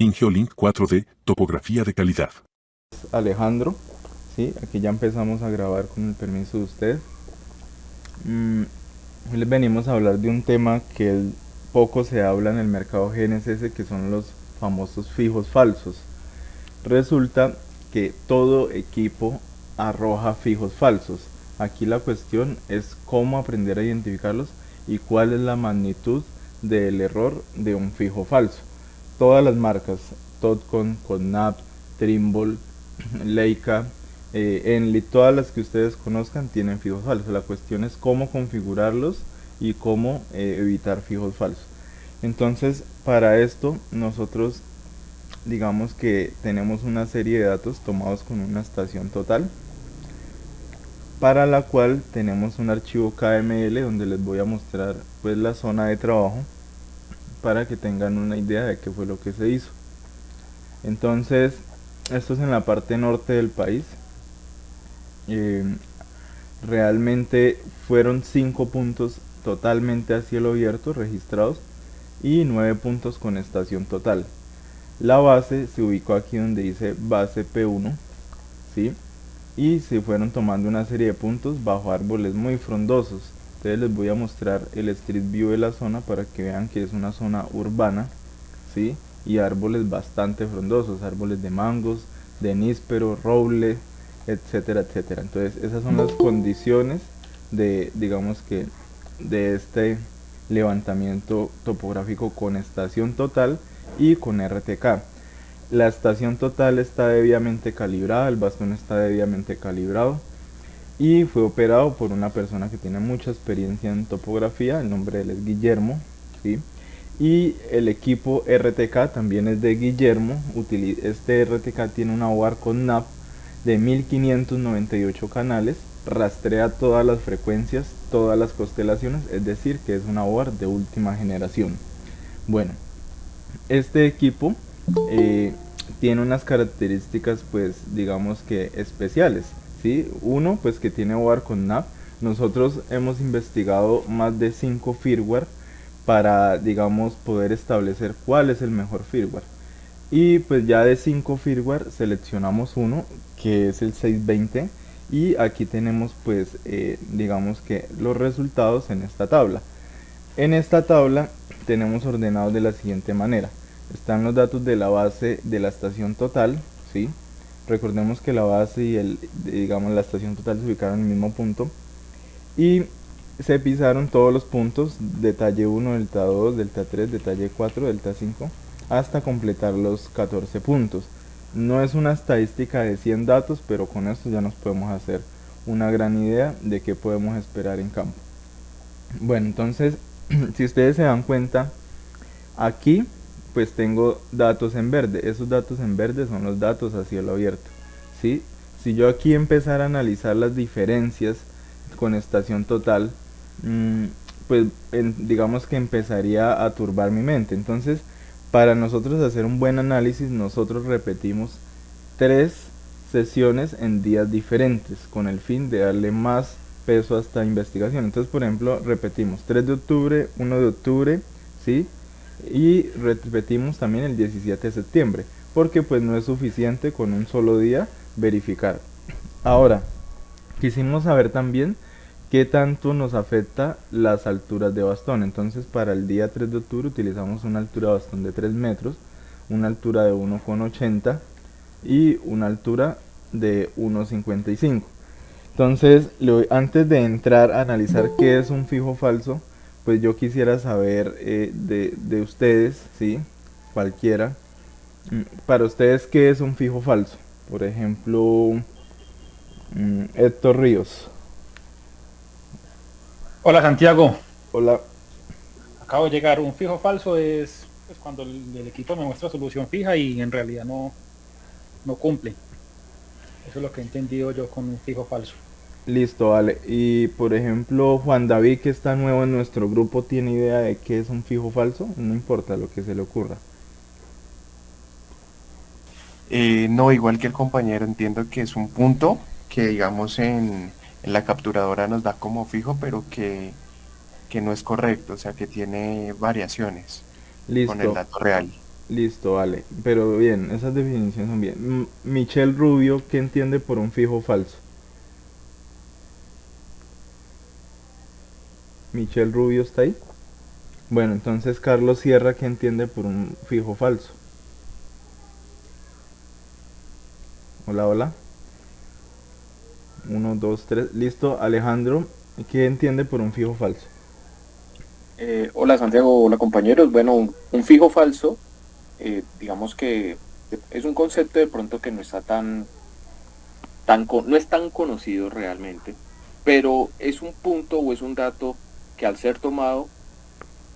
IngeoLink 4D, topografía de calidad. Alejandro, ¿sí? Aquí ya empezamos a grabar con el permiso de usted. Hoy les venimos a hablar de un tema que poco se habla en el mercado GNSS, que son los famosos fijos falsos. Resulta que todo equipo arroja fijos falsos. Aquí la cuestión es cómo aprender a identificarlos y cuál es la magnitud del error de un fijo falso. Todas las marcas, Totcon, Codnap, Trimble, Leica, Enly, todas las que ustedes conozcan tienen fijos falsos. La cuestión es cómo configurarlos y cómo evitar fijos falsos. Entonces, para esto nosotros digamos que tenemos una serie de datos tomados con una estación total, para la cual tenemos un archivo KML donde les voy a mostrar pues la zona de trabajo para que tengan una idea de qué fue lo que se hizo. Entonces, esto es en la parte norte del país. Eh, Realmente fueron 5 puntos totalmente a cielo abierto registrados y 9 puntos con estación total. La base se ubicó aquí donde dice base P1, ¿sí? Y se fueron tomando una serie de puntos bajo árboles muy frondosos. Entonces les voy a mostrar el Street View de la zona para que vean que es una zona urbana, ¿sí? Y árboles bastante frondosos, árboles de mangos, de níspero, roble, etcétera, etcétera. Entonces esas son las condiciones de, digamos que, de este levantamiento topográfico con estación total y con RTK. La estación total está debidamente calibrada, el bastón está debidamente calibrado y fue operado por una persona que tiene mucha experiencia en topografía, el nombre de él es Guillermo, ¿sí? Y el equipo RTK también es de Guillermo. Este RTK tiene una board con NAP de 1598 canales, rastrea todas las frecuencias, todas las constelaciones, es decir, que es una board de última generación. Bueno, este equipo eh, tiene unas características pues digamos que especiales, ¿sí? Uno pues que tiene board con NAP. Nosotros hemos investigado más de 5 firmware para digamos poder establecer cuál es el mejor firmware. Y pues ya de 5 firmware seleccionamos uno que es el 620 y aquí tenemos pues digamos que los resultados en esta tabla. En esta tabla tenemos ordenados de la siguiente manera. Están los datos de la base de la estación total, ¿sí? Recordemos que la base y digamos la estación total se ubicaron en el mismo punto y se pisaron todos los puntos, detalle 1, delta 2, delta 3, detalle 4, delta 5, hasta completar los 14 puntos. No es una estadística de 100 datos, pero con esto ya nos podemos hacer una gran idea de qué podemos esperar en campo. Bueno, entonces, si ustedes se dan cuenta, aquí pues tengo datos en verde. Esos datos en verde son los datos a cielo abierto, ¿sí? Si yo aquí empezara a analizar las diferencias con estación total, pues digamos que empezaría a turbar mi mente. Entonces, para nosotros hacer un buen análisis, nosotros repetimos 3 sesiones en días diferentes con el fin de darle más peso a esta investigación. Entonces, por ejemplo, repetimos 3 de octubre, 1 de octubre, ¿sí? Y repetimos también el 17 de septiembre, porque pues no es suficiente con un solo día verificar. Ahora, quisimos saber también qué tanto nos afecta las alturas de bastón. Entonces, para el día 3 de octubre utilizamos una altura de bastón de 3 metros, una altura de 1,80 y una altura de 1,55. Entonces, antes de entrar a analizar qué es un fijo falso, pues yo quisiera saber de ustedes, ¿sí? Cualquiera. Para ustedes, ¿qué es un fijo falso? Por ejemplo, Héctor Ríos. Hola Santiago, Hola. acabo de llegar. Un fijo falso es pues, cuando el equipo me muestra solución fija y en realidad no cumple. Eso es lo que he entendido yo con un fijo falso. Listo, vale. Y por ejemplo, Juan David, que está nuevo en nuestro grupo, ¿tiene idea de qué es un fijo falso? No importa lo que se le ocurra. No, igual que el compañero, entiendo que es un punto que digamos en la capturadora nos da como fijo, pero que no es correcto, o sea que tiene variaciones con el Listo. dato real. Listo, vale. Pero bien, esas definiciones son bien. Michelle Rubio, ¿qué entiende por un fijo falso? Michelle Rubio está ahí. Bueno, entonces Carlos Sierra, ¿qué entiende por un fijo falso? Hola, hola. Uno, dos, tres. Listo, Alejandro, ¿qué entiende por un fijo falso? Hola Santiago, hola compañeros. Bueno, un fijo falso, digamos que es un concepto de pronto que no está no es tan conocido realmente, pero es un punto o es un dato que al ser tomado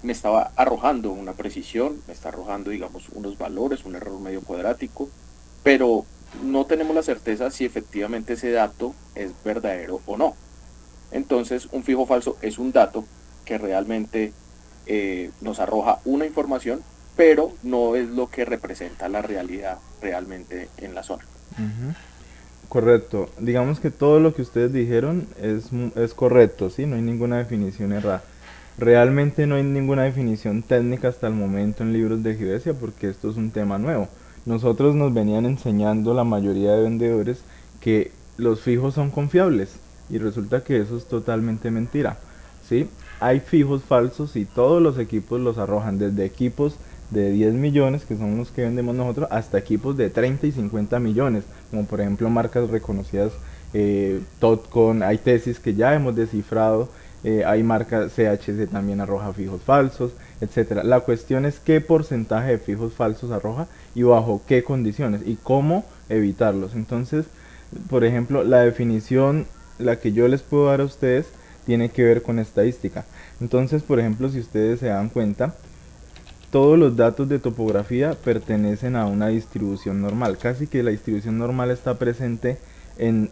me estaba arrojando una precisión, me está arrojando, digamos, unos valores, un error medio cuadrático, pero no tenemos la certeza si efectivamente ese dato es verdadero o no. Entonces, un fijo falso es un dato que realmente nos arroja una información, pero no es lo que representa la realidad realmente en la zona. Ujú. Correcto. Digamos que todo lo que ustedes dijeron es correcto, ¿sí? No hay ninguna definición errada. Realmente no hay ninguna definición técnica hasta el momento en libros de geodesia porque esto es un tema nuevo. Nosotros nos venían enseñando la mayoría de vendedores que los fijos son confiables y resulta que eso es totalmente mentira, ¿sí? Hay fijos falsos y todos los equipos los arrojan, desde equipos de 10 millones, que son los que vendemos nosotros, hasta equipos de 30 y 50 millones, como por ejemplo marcas reconocidas, Totcon, hay tesis que ya hemos descifrado, hay marcas CHC también arroja fijos falsos, etcétera. La cuestión es qué porcentaje de fijos falsos arroja y bajo qué condiciones y cómo evitarlos. Entonces, por ejemplo, la definición, la que yo les puedo dar a ustedes, tiene que ver con estadística. Entonces, por ejemplo, si ustedes se dan cuenta, todos los datos de topografía pertenecen a una distribución normal. Casi que la distribución normal está presente en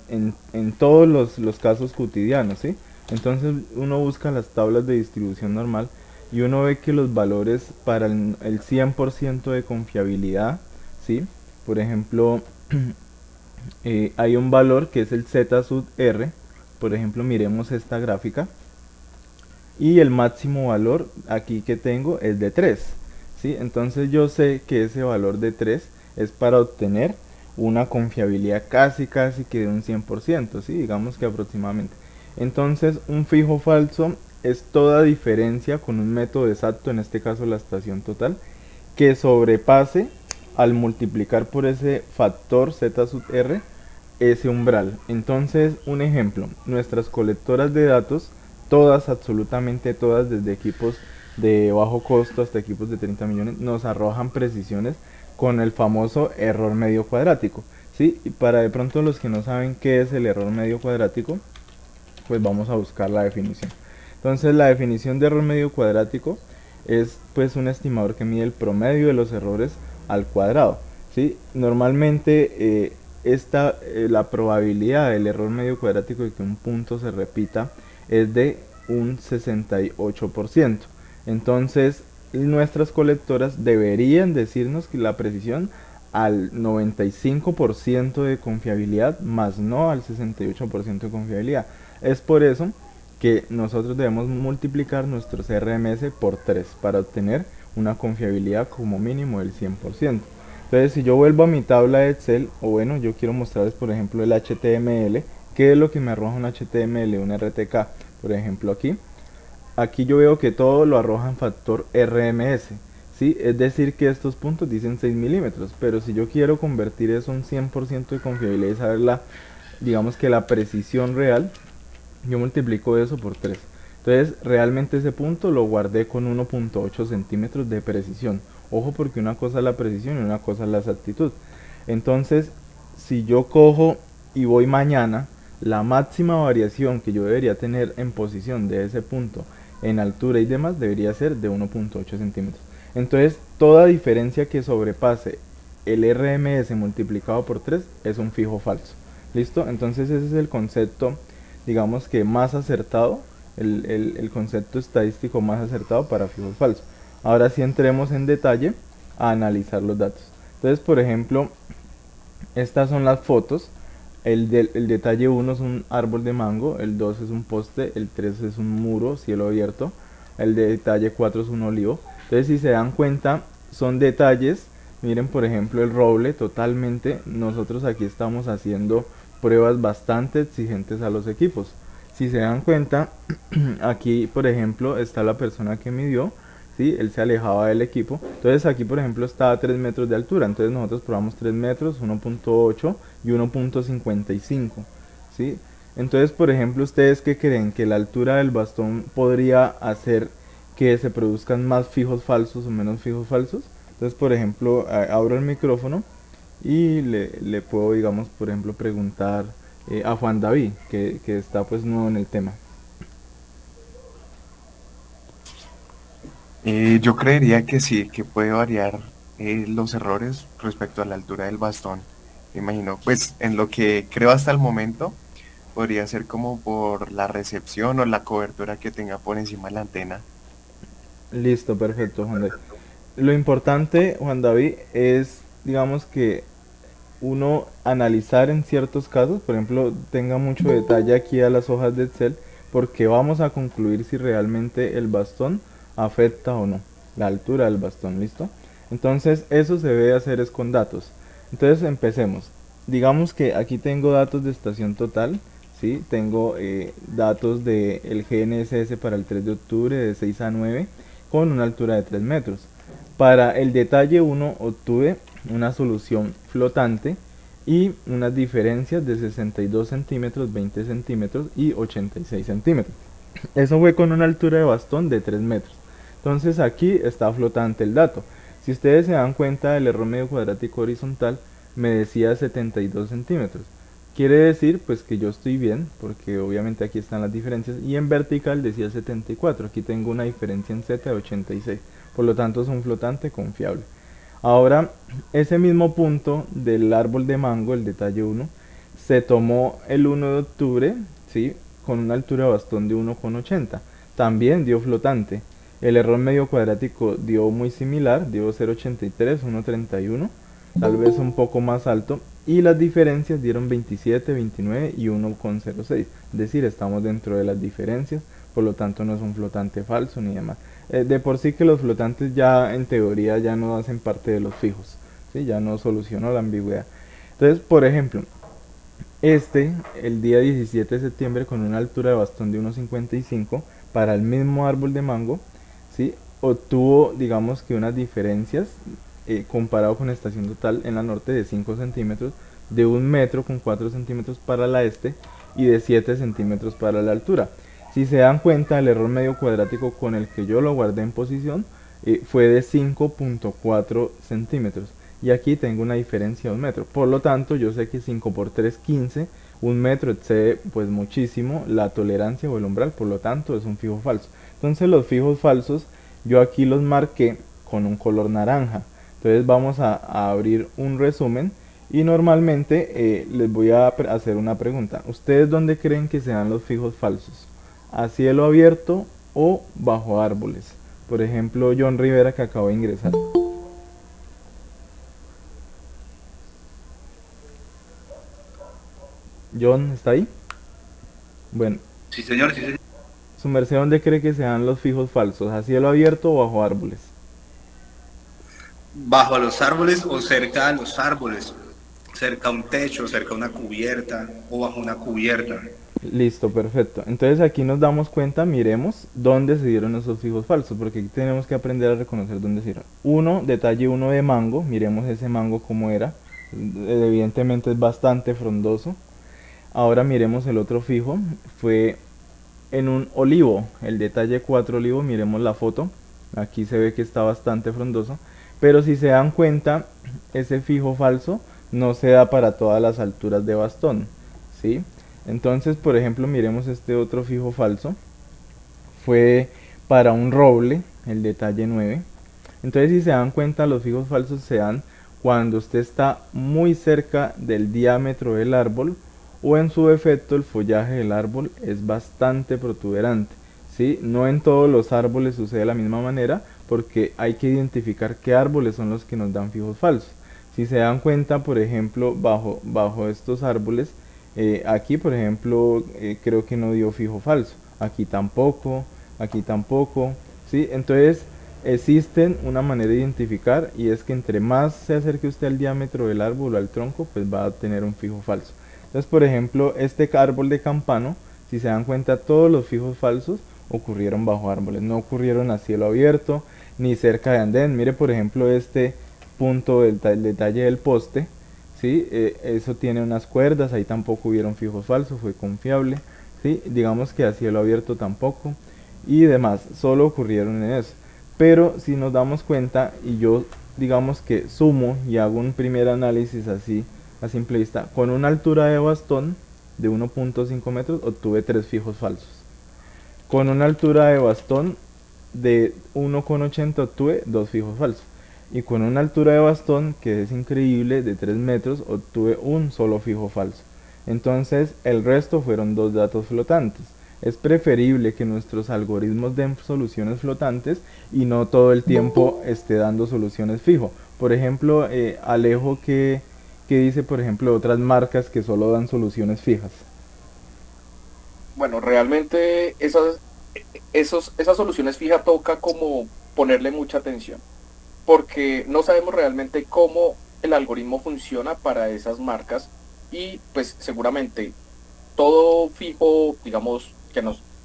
todos los casos cotidianos, ¿sí? Entonces uno busca las tablas de distribución normal y uno ve que los valores para el 100% de confiabilidad, ¿sí? Por ejemplo, hay un valor que es el Z sub R. Por ejemplo, miremos esta gráfica. Y el máximo valor aquí que tengo es de 3, ¿sí? Entonces yo sé que ese valor de 3 es para obtener una confiabilidad casi que de un 100%, ¿sí? Digamos que aproximadamente. Entonces un fijo falso es toda diferencia con un método exacto, en este caso la estación total, que sobrepase al multiplicar por ese factor Z sub R ese umbral. Entonces, un ejemplo, nuestras colectoras de datos, todas, absolutamente todas, desde equipos de bajo costo hasta equipos de 30 millones, nos arrojan precisiones con el famoso error medio cuadrático, ¿sí? Y para de pronto los que no saben qué es el error medio cuadrático, pues vamos a buscar la definición. Entonces, la definición de error medio cuadrático es pues un estimador que mide el promedio de los errores al cuadrado, ¿sí? Normalmente la probabilidad del error medio cuadrático de que un punto se repita es de un 68%. Entonces, nuestras colectoras deberían decirnos que la precisión al 95% de confiabilidad, más no al 68% de confiabilidad. Es por eso que nosotros debemos multiplicar nuestros RMS por 3 para obtener una confiabilidad como mínimo del 100%. Entonces, si yo vuelvo a mi tabla de Excel, o bueno, yo quiero mostrarles por ejemplo el HTML, ¿qué es lo que me arroja un HTML, un RTK? Por ejemplo aquí yo veo que todo lo arroja en factor RMS, ¿sí? Es decir que estos puntos dicen 6 milímetros, pero si yo quiero convertir eso en 100% de confiabilidad y saber digamos que la precisión real, yo multiplico eso por 3. Entonces realmente ese punto lo guardé con 1.8 centímetros de precisión. Ojo, porque una cosa es la precisión y una cosa es la exactitud. Entonces, si yo cojo y voy mañana, la máxima variación que yo debería tener en posición de ese punto, en altura y demás, debería ser de 1.8 centímetros. Entonces, toda diferencia que sobrepase el RMS multiplicado por 3 es un fijo falso. ¿Listo? Entonces ese es el concepto, digamos que más acertado, el concepto estadístico más acertado para fijos falsos. Ahora sí entremos en detalle a analizar los datos. Entonces, por ejemplo, estas son las fotos. El detalle 1 es un árbol de mango, el 2 es un poste, el 3 es un muro, cielo abierto, el detalle 4 es un olivo. Entonces, si se dan cuenta, son detalles Miren, por ejemplo, el roble totalmente. Nosotros aquí estamos haciendo pruebas bastante exigentes a los equipos. Si se dan cuenta, aquí, por ejemplo, está la persona que midió, ¿sí? Él se alejaba del equipo. Entonces aquí, por ejemplo, está a 3 metros de altura. Entonces nosotros probamos 3 metros, 1.8 y 1.55, ¿sí? Entonces, por ejemplo, ¿ustedes qué creen? ¿Que la altura del bastón podría hacer que se produzcan más fijos falsos o menos fijos falsos? Entonces, por ejemplo, abro el micrófono y le puedo, digamos, por ejemplo, preguntar a Juan David, que está pues nuevo en el tema. Yo creería que sí, que puede variar los errores respecto a la altura del bastón. Me imagino, pues en lo que creo hasta el momento, podría ser como por la recepción o la cobertura que tenga por encima de la antena. Listo, perfecto, Juan David. Lo importante, Juan David, es, digamos que uno analizar en ciertos casos, por ejemplo, tenga mucho detalle aquí a las hojas de Excel, porque vamos a concluir si realmente el bastón afecta o no, la altura del bastón, ¿listo? Entonces, eso se debe hacer es con datos. Entonces, empecemos. Digamos que aquí tengo datos de estación total, ¿sí? Tengo datos del GNSS para el 3 de octubre de 6 a 9 con una altura de 3 metros. Para el detalle 1 obtuve una solución flotante y unas diferencias de 62 centímetros, 20 centímetros y 86 centímetros. Eso fue con una altura de bastón de 3 metros. Entonces aquí está flotante el dato. Si ustedes se dan cuenta, el error medio cuadrático horizontal me decía 72 centímetros. Quiere decir pues que yo estoy bien, porque obviamente aquí están las diferencias, y en vertical decía 74. Aquí tengo una diferencia en Z de 86. Por lo tanto es un flotante confiable. Ahora, ese mismo punto del árbol de mango, el detalle 1, se tomó el 1 de octubre, ¿sí? Con una altura de bastón de 1,80. También dio flotante. El error medio cuadrático dio muy similar, dio 0,83, 1,31, tal vez un poco más alto. Y las diferencias dieron 27, 29 y 1,06. Es decir, estamos dentro de las diferencias, por lo tanto no es un flotante falso ni demás. De por sí que los flotantes ya en teoría ya no hacen parte de los fijos, ¿sí? Ya no solucionó la ambigüedad. Entonces, por ejemplo, el día 17 de septiembre, con una altura de bastón de 1,55 para el mismo árbol de mango, ¿sí? Obtuvo, digamos que unas diferencias comparado con estación total en la norte de 5 centímetros, de 1 metro con 4 centímetros para la este y de 7 centímetros para la altura. Si se dan cuenta, el error medio cuadrático con el que yo lo guardé en posición fue de 5,4 centímetros. Y aquí tengo una diferencia de 1 metro. Por lo tanto, yo sé que 5 por 3, 15. 1 metro excede pues muchísimo la tolerancia o el umbral. Por lo tanto, es un fijo falso. Entonces, los fijos falsos, yo aquí los marqué con un color naranja. Entonces, vamos a abrir un resumen. Y normalmente les voy a hacer una pregunta. ¿Ustedes dónde creen que sean los fijos falsos? ¿A cielo abierto o bajo árboles? Por ejemplo, John Rivera, que acabo de ingresar. John, ¿está ahí? Bueno, Sí, señor, sí, señor. ¿su merced dónde cree que sean los fijos falsos? ¿A cielo abierto o bajo árboles? Bajo los árboles o cerca a los árboles, cerca a un techo, cerca a una cubierta o bajo una cubierta. Listo, perfecto. Entonces aquí nos damos cuenta, miremos dónde se dieron esos fijos falsos, porque aquí tenemos que aprender a reconocer dónde se dieron. Uno, detalle 1 de mango, miremos ese mango como era. Evidentemente es bastante frondoso. Ahora miremos el otro fijo, fue en un olivo, el detalle 4 olivo, miremos la foto. Aquí se ve que está bastante frondoso, pero si se dan cuenta, ese fijo falso no se da para todas las alturas de bastón, ¿sí? Entonces, por ejemplo, miremos este otro fijo falso. Fue para un roble, el detalle 9. Entonces, si se dan cuenta, los fijos falsos se dan cuando usted está muy cerca del diámetro del árbol o en su defecto el follaje del árbol es bastante protuberante, ¿sí? No en todos los árboles sucede de la misma manera porque hay que identificar qué árboles son los que nos dan fijos falsos. Si se dan cuenta, por ejemplo, bajo estos árboles, aquí por ejemplo creo que no dio fijo falso, aquí tampoco, ¿sí? Entonces Existen una manera de identificar, y es que entre más se acerque usted al diámetro del árbol o al tronco, pues va a tener un fijo falso. Entonces, por ejemplo, este árbol de campano, si se dan cuenta, todos los fijos falsos ocurrieron bajo árboles, no ocurrieron a cielo abierto ni cerca de andén. Mire, por ejemplo, este punto del detalle del poste, ¿sí? Eso tiene unas cuerdas, ahí tampoco hubieron fijos falsos, fue confiable, ¿sí? Digamos que a cielo abierto tampoco, y demás, solo ocurrieron en eso. Pero si nos damos cuenta, y yo digamos que sumo y hago un primer análisis así a simple vista, con una altura de bastón de 1.5 metros obtuve 3 fijos falsos. Con una altura de bastón de 1,80 obtuve 2 fijos falsos. Y con una altura de bastón, que es increíble, de 3 metros, obtuve un solo fijo falso. Entonces el resto fueron 2 datos flotantes. Es preferible que nuestros algoritmos den soluciones flotantes y no todo el tiempo esté dando soluciones fijo. Por ejemplo, Alejo, que dice, por ejemplo, otras marcas que solo dan soluciones fijas. Bueno, realmente esas soluciones fijas toca como ponerle mucha atención, porque no sabemos realmente cómo el algoritmo funciona para esas marcas y pues seguramente todo fijo, digamos,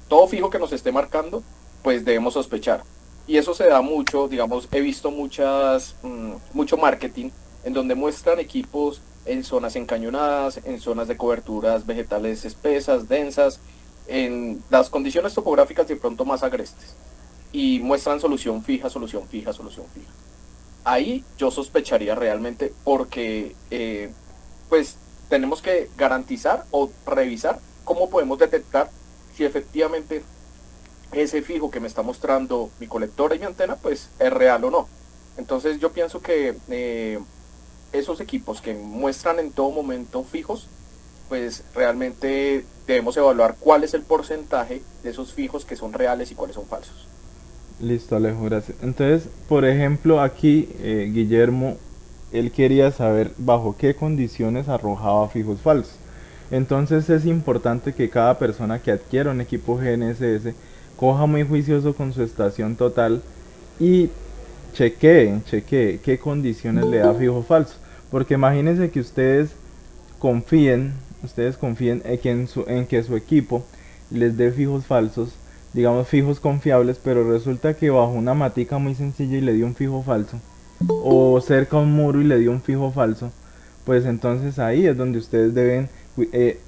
todo fijo que nos esté marcando, pues debemos sospechar. Y eso se da mucho, digamos, he visto mucho marketing en donde muestran equipos en zonas encañonadas, en zonas de coberturas vegetales espesas, densas, en las condiciones topográficas de pronto más agrestes. Y muestran solución fija, solución fija, solución fija. Ahí yo sospecharía realmente porque pues tenemos que garantizar o revisar cómo podemos detectar si efectivamente ese fijo que me está mostrando mi colectora y mi antena pues es real o no. Entonces yo pienso que esos equipos que muestran en todo momento fijos, pues realmente debemos evaluar cuál es el porcentaje de esos fijos que son reales y cuáles son falsos. Listo, Alejo, gracias. Entonces, por ejemplo, aquí Guillermo, él quería saber bajo qué condiciones arrojaba fijos falsos. Entonces es importante que cada persona que adquiera un equipo GNSS coja muy juicioso con su estación total y chequee qué condiciones le da fijo falso. Porque imagínense que ustedes confíen en que su equipo les dé fijos falsos, digamos fijos confiables, pero resulta que bajo una matica muy sencilla y le dio un fijo falso, o cerca a un muro y le dio un fijo falso, pues entonces ahí es donde ustedes deben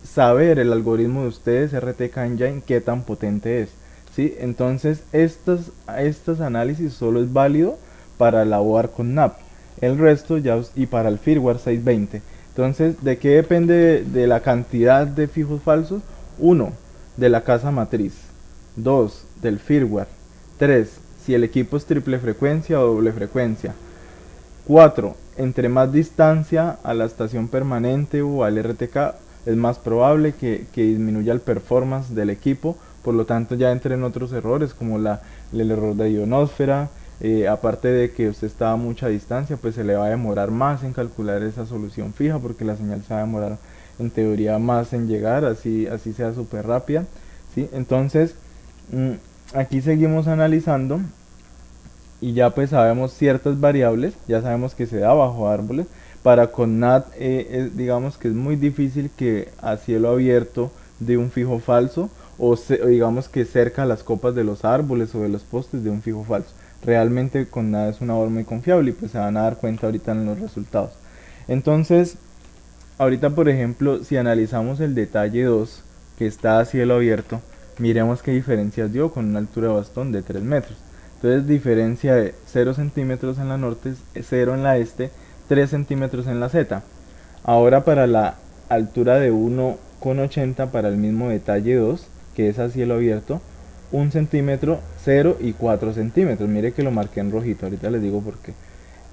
saber el algoritmo de ustedes, RTK Engine, qué tan potente es, ¿sí? Entonces estos análisis solo es válido para la OAR con NAP, el resto ya, y para el firmware 620. Entonces, ¿de qué depende de la cantidad de fijos falsos? 1, de la casa matriz. 2, del firmware. 3, si el equipo es triple frecuencia o doble frecuencia. 4, entre más distancia a la estación permanente o al RTK, es más probable que disminuya el performance del equipo, por lo tanto ya entren otros errores como el error de ionosfera. Aparte de que usted está a mucha distancia, pues se le va a demorar más en calcular esa solución fija, porque la señal se va a demorar en teoría más en llegar, así sea súper rápida, ¿sí? Entonces aquí seguimos analizando y ya pues sabemos ciertas variables, ya sabemos que se da bajo árboles. Para con NAT digamos que es muy difícil que a cielo abierto de un fijo falso, o digamos que cerca a las copas de los árboles o de los postes de un fijo falso. Realmente con NAT es una OR muy confiable y pues se van a dar cuenta ahorita en los resultados. Entonces, ahorita por ejemplo, si analizamos el detalle 2 que está a cielo abierto, miremos qué diferencias dio con una altura de bastón de 3 metros. Entonces diferencia de 0 centímetros en la norte, 0 en la este, 3 centímetros en la Z. Ahora para la altura de 1,80 para el mismo detalle 2, que es a cielo abierto, 1 centímetro, 0 y 4 centímetros. Mire que lo marqué en rojito, ahorita les digo por qué.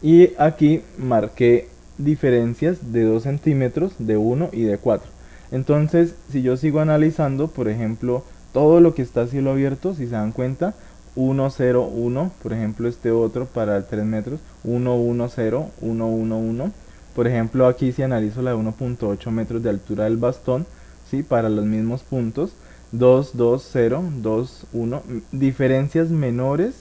Y aquí marqué diferencias de 2 centímetros, de 1 y de 4. Entonces, si yo sigo analizando, por ejemplo, todo lo que está a cielo abierto, si se dan cuenta, 1, 0, 1, por ejemplo este otro para el 3 metros, 1, 1, 0, 1, 1, 1. Por ejemplo aquí si analizo la de 1.8 metros de altura del bastón, ¿sí? Para los mismos puntos, 2, 2, 0, 2, 1, diferencias menores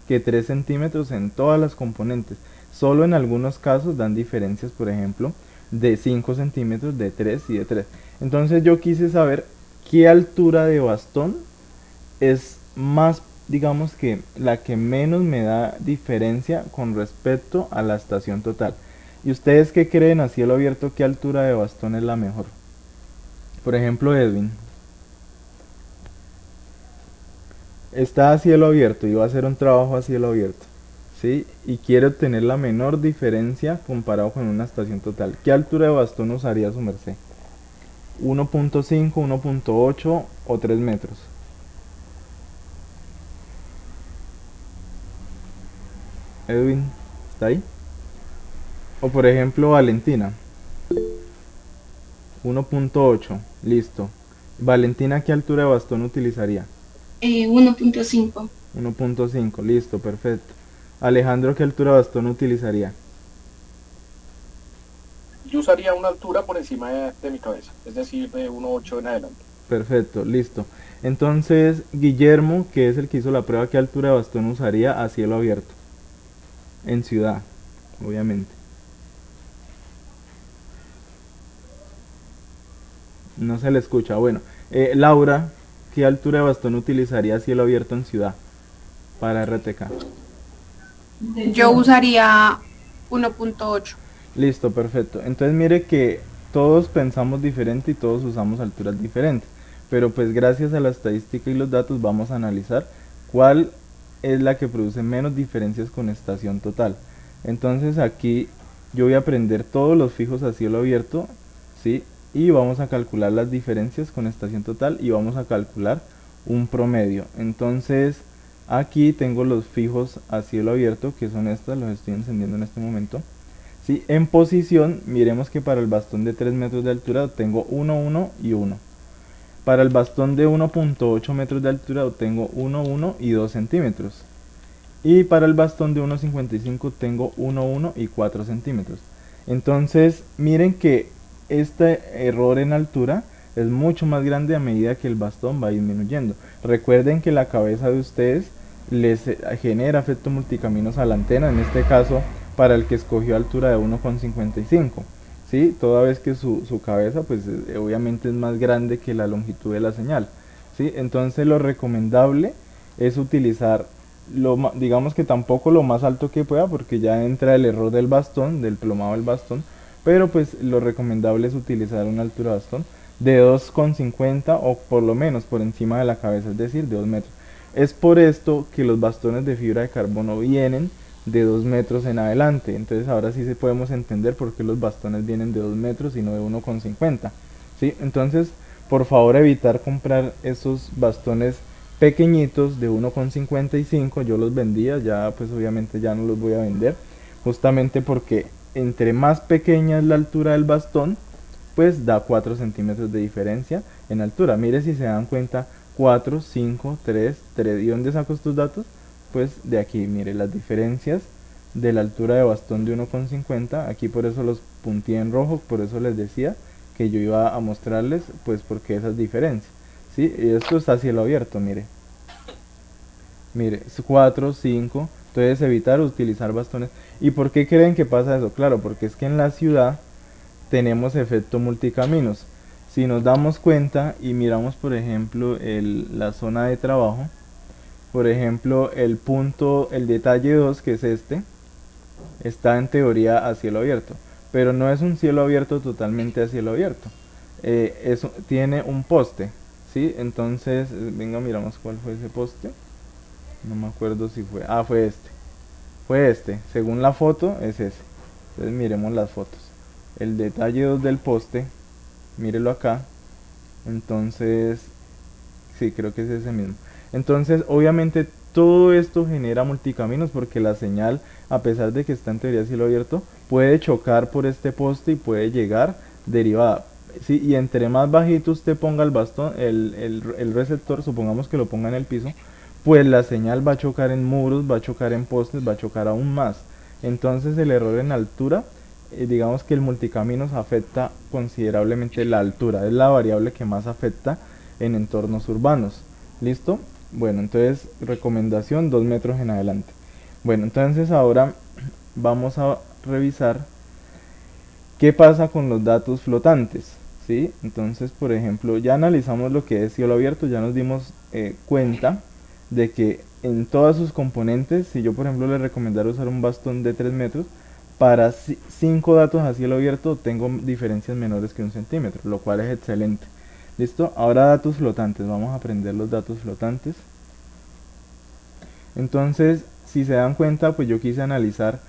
que 3 centímetros en todas las componentes. Solo en algunos casos dan diferencias, por ejemplo, de 5 centímetros, de 3 y de 3. Entonces yo quise saber qué altura de bastón es más, digamos que la que menos me da diferencia con respecto a la estación total. ¿Y ustedes qué creen a cielo abierto? ¿Qué altura de bastón es la mejor? Por ejemplo, Edwin. Está a cielo abierto y va a hacer un trabajo a cielo abierto, ¿sí? Y quiere obtener la menor diferencia comparado con una estación total. ¿Qué altura de bastón usaría su merced? 1.5, 1.8 o 3 metros. Edwin, ¿está ahí? O por ejemplo, Valentina. 1.8, listo. Valentina, ¿qué altura de bastón utilizaría? 1.5. 1.5, listo, perfecto. Alejandro, ¿qué altura de bastón utilizaría? Yo usaría una altura por encima de mi cabeza, es decir, de 1.8 en adelante. Perfecto, listo. Entonces, Guillermo, que es el que hizo la prueba, ¿qué altura de bastón usaría a cielo abierto? En ciudad, obviamente. No se le escucha. Bueno, Laura, ¿qué altura de bastón utilizaría a cielo abierto en ciudad para RTK? Yo usaría 1.8. Listo, perfecto. Entonces mire que todos pensamos diferente y todos usamos alturas diferentes. Pero pues gracias a la estadística y los datos vamos a analizar cuál es la que produce menos diferencias con estación total. Entonces aquí yo voy a prender todos los fijos a cielo abierto, ¿sí? Y vamos a calcular las diferencias con estación total y vamos a calcular un promedio. Entonces aquí tengo los fijos a cielo abierto, que son estas, los estoy encendiendo en este momento. ¿Sí? En posición, miremos que para el bastón de 3 metros de altura tengo 1, 1 y 1. Para el bastón de 1.8 metros de altura tengo 1, 1 y 2 centímetros. Y para el bastón de 1.55 tengo 1, 1 y 4 centímetros. Entonces miren que este error en altura es mucho más grande a medida que el bastón va disminuyendo. Recuerden que la cabeza de ustedes les genera efecto multicaminos a la antena, en este caso para el que escogió altura de 1.55. ¿Sí? Toda vez que su cabeza pues obviamente es más grande que la longitud de la señal, ¿sí? Entonces lo recomendable es utilizar, digamos que tampoco lo más alto que pueda, porque ya entra el error del bastón, del plomado del bastón, pero pues lo recomendable es utilizar una altura de bastón de 2.50 o por lo menos por encima de la cabeza, es decir, de 2 metros. Es por esto que los bastones de fibra de carbono vienen de 2 metros en adelante. Entonces ahora sí podemos entender por qué los bastones vienen de 2 metros y no de 1.50. ¿Sí? Entonces, por favor, evitar comprar esos bastones pequeñitos de 1.55. Yo los vendía, ya pues obviamente ya no los voy a vender, justamente porque entre más pequeña es la altura del bastón, pues da 4 centímetros de diferencia en altura. Mire si se dan cuenta, 4, 5, 3, 3. ¿Y dónde saco estos datos? Pues de aquí, mire las diferencias de la altura de bastón de 1.50. Aquí por eso los punteé en rojo, por eso les decía que yo iba a mostrarles pues porque esas diferencias, ¿sí? Y esto está a cielo abierto, mire, es 4, 5. Entonces evitar utilizar bastones. ¿Y por qué creen que pasa eso? Claro, porque es que en la ciudad tenemos efecto multicaminos. Si nos damos cuenta y miramos por ejemplo la zona de trabajo, por ejemplo el punto, el detalle 2, que es este, está en teoría a cielo abierto, pero no es un cielo abierto totalmente a cielo abierto. Tiene un poste, ¿sí? Entonces, venga, miramos cuál fue ese poste. No me acuerdo si fue... Ah, fue este. Fue este. Según la foto, es ese. Entonces miremos las fotos. El detalle 2 del poste, mírelo acá. Entonces, sí, creo que es ese mismo. Entonces, obviamente, todo esto genera multicaminos porque la señal, a pesar de que está en teoría a cielo abierto, puede chocar por este poste y puede llegar derivada. Sí, y entre más bajito usted ponga el bastón, el receptor, supongamos que lo ponga en el piso, pues la señal va a chocar en muros, va a chocar en postes, va a chocar aún más. Entonces el error en altura, digamos que el multicaminos afecta considerablemente la altura, es la variable que más afecta en entornos urbanos. ¿Listo? Bueno, entonces recomendación 2 metros en adelante. Bueno, entonces ahora vamos a revisar qué pasa con los datos flotantes, ¿sí? Entonces, por ejemplo, ya analizamos lo que es cielo abierto, ya nos dimos cuenta de que en todas sus componentes, si yo por ejemplo le recomendara usar un bastón de 3 metros, para 5 datos a cielo abierto tengo diferencias menores que 1 centímetro, lo cual es excelente. ¿Listo? Ahora datos flotantes, vamos a aprender los datos flotantes. Entonces, si se dan cuenta, pues yo quise analizar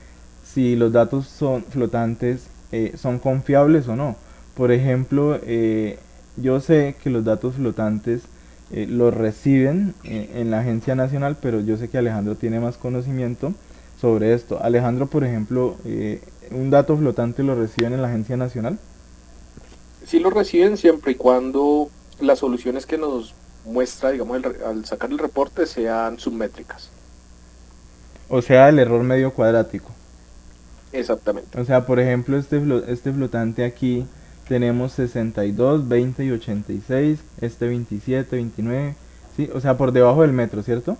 si los datos son flotantes son confiables o no. Por ejemplo, yo sé que los datos flotantes los reciben en la agencia nacional, pero yo sé que Alejandro tiene más conocimiento sobre esto. Alejandro, por ejemplo, un dato flotante lo reciben en la agencia nacional. Sí lo reciben siempre y cuando las soluciones que nos muestra, digamos, al sacar el reporte sean submétricas. O sea, el error medio cuadrático. Exactamente. O sea, por ejemplo, este flotante aquí tenemos 62, 20 y 86, este 27, 29, ¿sí? O sea, por debajo del metro, ¿cierto?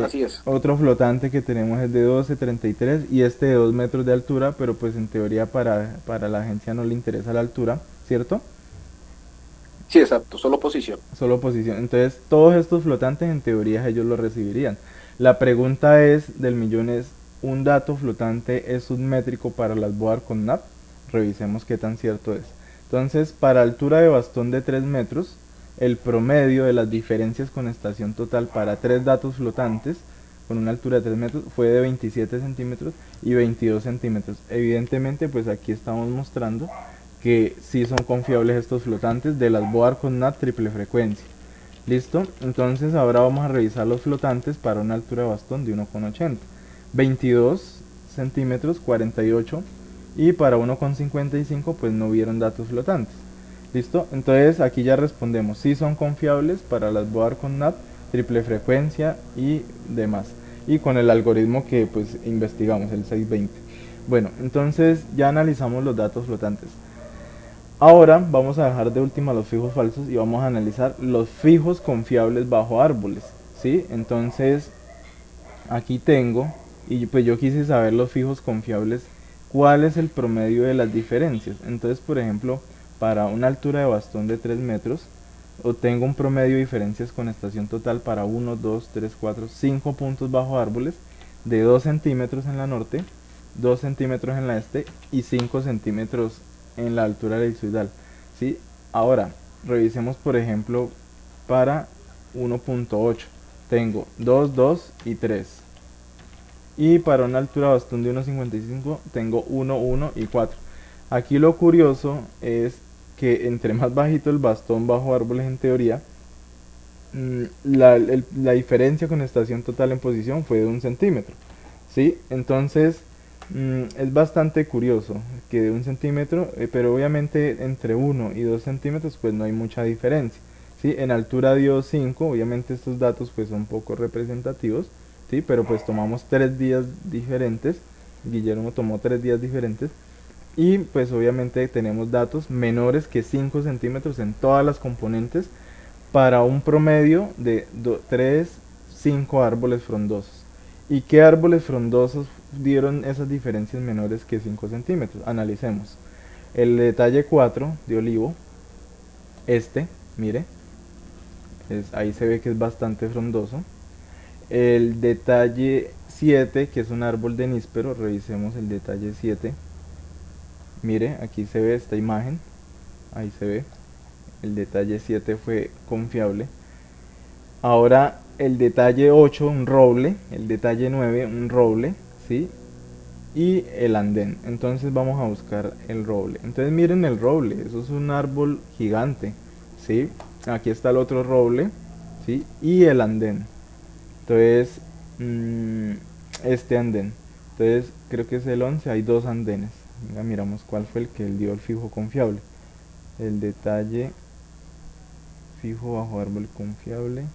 Así es. Otro flotante que tenemos es de 12, 33 y este de 2 metros de altura, pero pues en teoría para la agencia no le interesa la altura, ¿cierto? Sí, exacto, solo posición. Solo posición. Entonces, todos estos flotantes en teoría ellos lo recibirían. La pregunta es del millón es, ¿un dato flotante es submétrico para las Bohr con NAP? Revisemos qué tan cierto es. Entonces, para altura de bastón de 3 metros, el promedio de las diferencias con estación total para 3 datos flotantes con una altura de 3 metros fue de 27 centímetros y 22 centímetros. Evidentemente, pues aquí estamos mostrando que sí son confiables estos flotantes de las Bohr con NAP triple frecuencia. ¿Listo? Entonces ahora vamos a revisar los flotantes para una altura de bastón de 1,80. 22 centímetros, 48 y para 1,55 pues no vieron datos flotantes. ¿Listo? Entonces aquí ya respondemos si son confiables para las Bohr con NAP, triple frecuencia y demás. Y con el algoritmo que pues investigamos, el 620. Bueno, entonces ya analizamos los datos flotantes. Ahora vamos a dejar de última los fijos falsos y vamos a analizar los fijos confiables bajo árboles, ¿sí? Entonces aquí tengo, y pues yo quise saber los fijos confiables, cuál es el promedio de las diferencias. Entonces, por ejemplo, para una altura de bastón de 3 metros, obtengo un promedio de diferencias con estación total para 1, 2, 3, 4, 5 puntos bajo árboles de 2 centímetros en la norte, 2 centímetros en la este y 5 centímetros en la altura elipsoidal, ¿sí? Ahora, revisemos por ejemplo para 1.8, tengo 2, 2 y 3. Y para una altura de bastón de 1.55 tengo 1, 1 y 4. Aquí lo curioso es que entre más bajito el bastón bajo árboles en teoría, la diferencia con estación total en posición fue de 1 centímetro, ¿sí? Entonces es bastante curioso que de 1 centímetro, pero obviamente entre 1 y 2 centímetros pues no hay mucha diferencia, ¿sí? En altura dio 5, obviamente estos datos pues son poco representativos, ¿sí? Pero pues tomamos 3 días diferentes, Guillermo tomó 3 días diferentes y pues obviamente tenemos datos menores que 5 centímetros en todas las componentes para un promedio de 3, 5 árboles frondosos. ¿Y qué árboles frondosos dieron esas diferencias menores que 5 centímetros? Analicemos. El detalle 4 de olivo, mire, ahí se ve que es bastante frondoso. El detalle 7, que es un árbol de níspero, revisemos el detalle 7. Mire, aquí se ve esta imagen, ahí se ve. El detalle 7 fue confiable. Ahora el detalle 8, un roble, el detalle 9, un roble, ¿sí? Y el andén. Entonces vamos a buscar el roble. Entonces miren el roble, eso es un árbol gigante, ¿sí? Aquí está el otro roble, ¿sí? Y el andén. Entonces, este andén. Entonces creo que es el 11, hay 2 andenes. Venga, miramos cuál fue el que él dio el fijo confiable. El detalle fijo bajo árbol confiable.